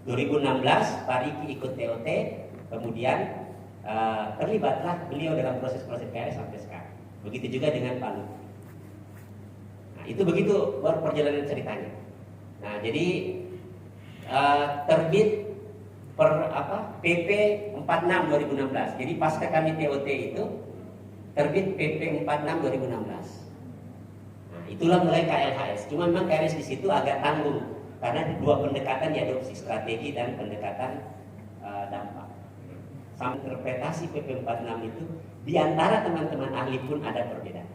2016 Pak Riki ikut TOT, kemudian terlibatlah beliau dalam proses-proses KLHS sampai sekarang. Begitu juga dengan Pak Lutfi. Nah, itu begitu perjalanan ceritanya. Nah, jadi terbit PP 46 2016. Jadi pasca kami TOT itu terbit PP 46 2016. Nah, itulah mulai KLHS. Cuma memang KLHS di situ agak tanggung karena dua pendekatan diadopsi, strategi dan pendekatan dampak. Sama interpretasi PP 46 itu di antara teman-teman ahli pun ada perbedaan.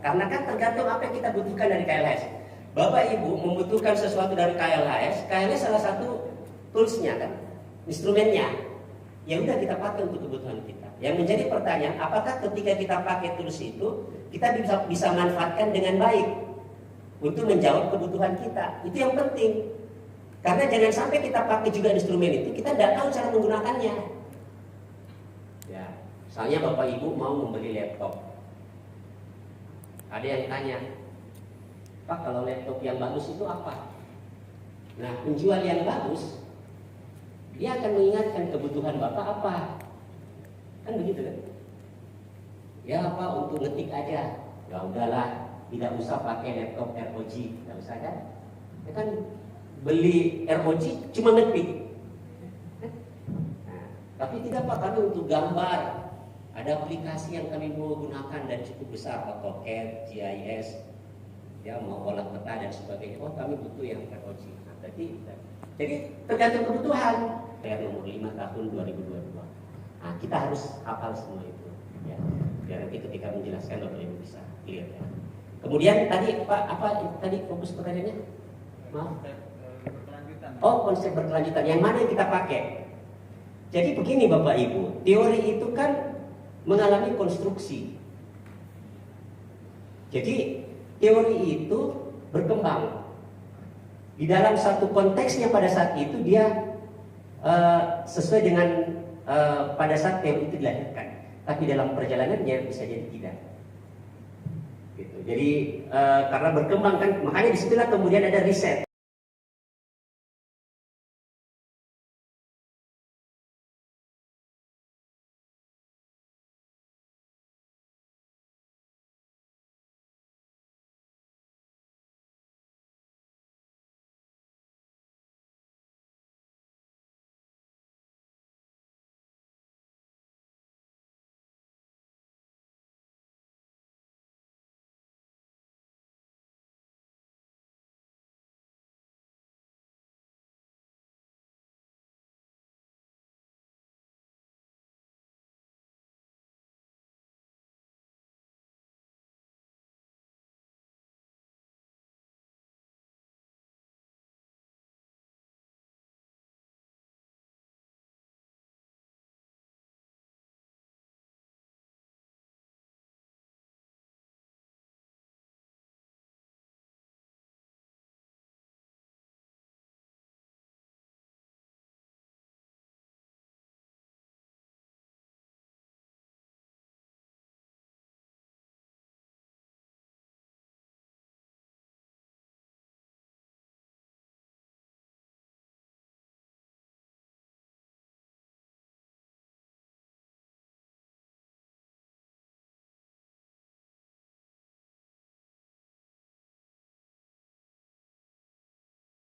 Karena kan tergantung apa yang kita butuhkan dari KLHS. Bapak Ibu membutuhkan sesuatu dari KLHS, KLHS salah satu toolsnya kan, instrumennya. Ya udah kita pakai untuk kebutuhan kita. Yang menjadi pertanyaan, apakah ketika kita pakai tools itu kita bisa manfaatkan dengan baik untuk menjawab kebutuhan kita? Itu yang penting. Karena jangan sampai kita pakai juga instrumen itu, kita tidak tahu cara menggunakannya. Ya, misalnya Bapak Ibu mau membeli laptop. Ada yang tanya, Pak kalau laptop yang bagus itu apa? Nah, penjual yang bagus, dia akan mengingatkan kebutuhan Bapak apa? Kan begitu kan? Ya Pak untuk ngetik aja. Ya udahlah, tidak usah pakai laptop ROG, tidak usah kan? Ya kan beli ROG cuma ngetik. Nah, tapi tidak Pak, kami untuk gambar. Ada aplikasi yang kami mau gunakan dan cukup besar, AutoCAD, GIS, ya mau olah peta dan sebagainya. Oh kami butuh yang ROG. Nah, jadi tergantung kebutuhan. PR nomor 5 tahun 2022. Nah, kita harus hafal semua itu. Ya, biar nanti ketika menjelaskan Bapak Ibu bisa clear ya. Kemudian tadi apa tadi fokus pertanyaannya? Maaf. Oh konsep berkelanjutan. Yang mana yang kita pakai? Jadi begini Bapak Ibu, teori itu kan mengalami konstruksi. Jadi teori itu berkembang. Di dalam satu konteksnya pada saat itu dia sesuai dengan pada saat teori itu dilahirkan. Tapi dalam perjalanannya bisa jadi tidak. Gitu. Jadi karena berkembang kan, makanya disitulah kemudian ada riset.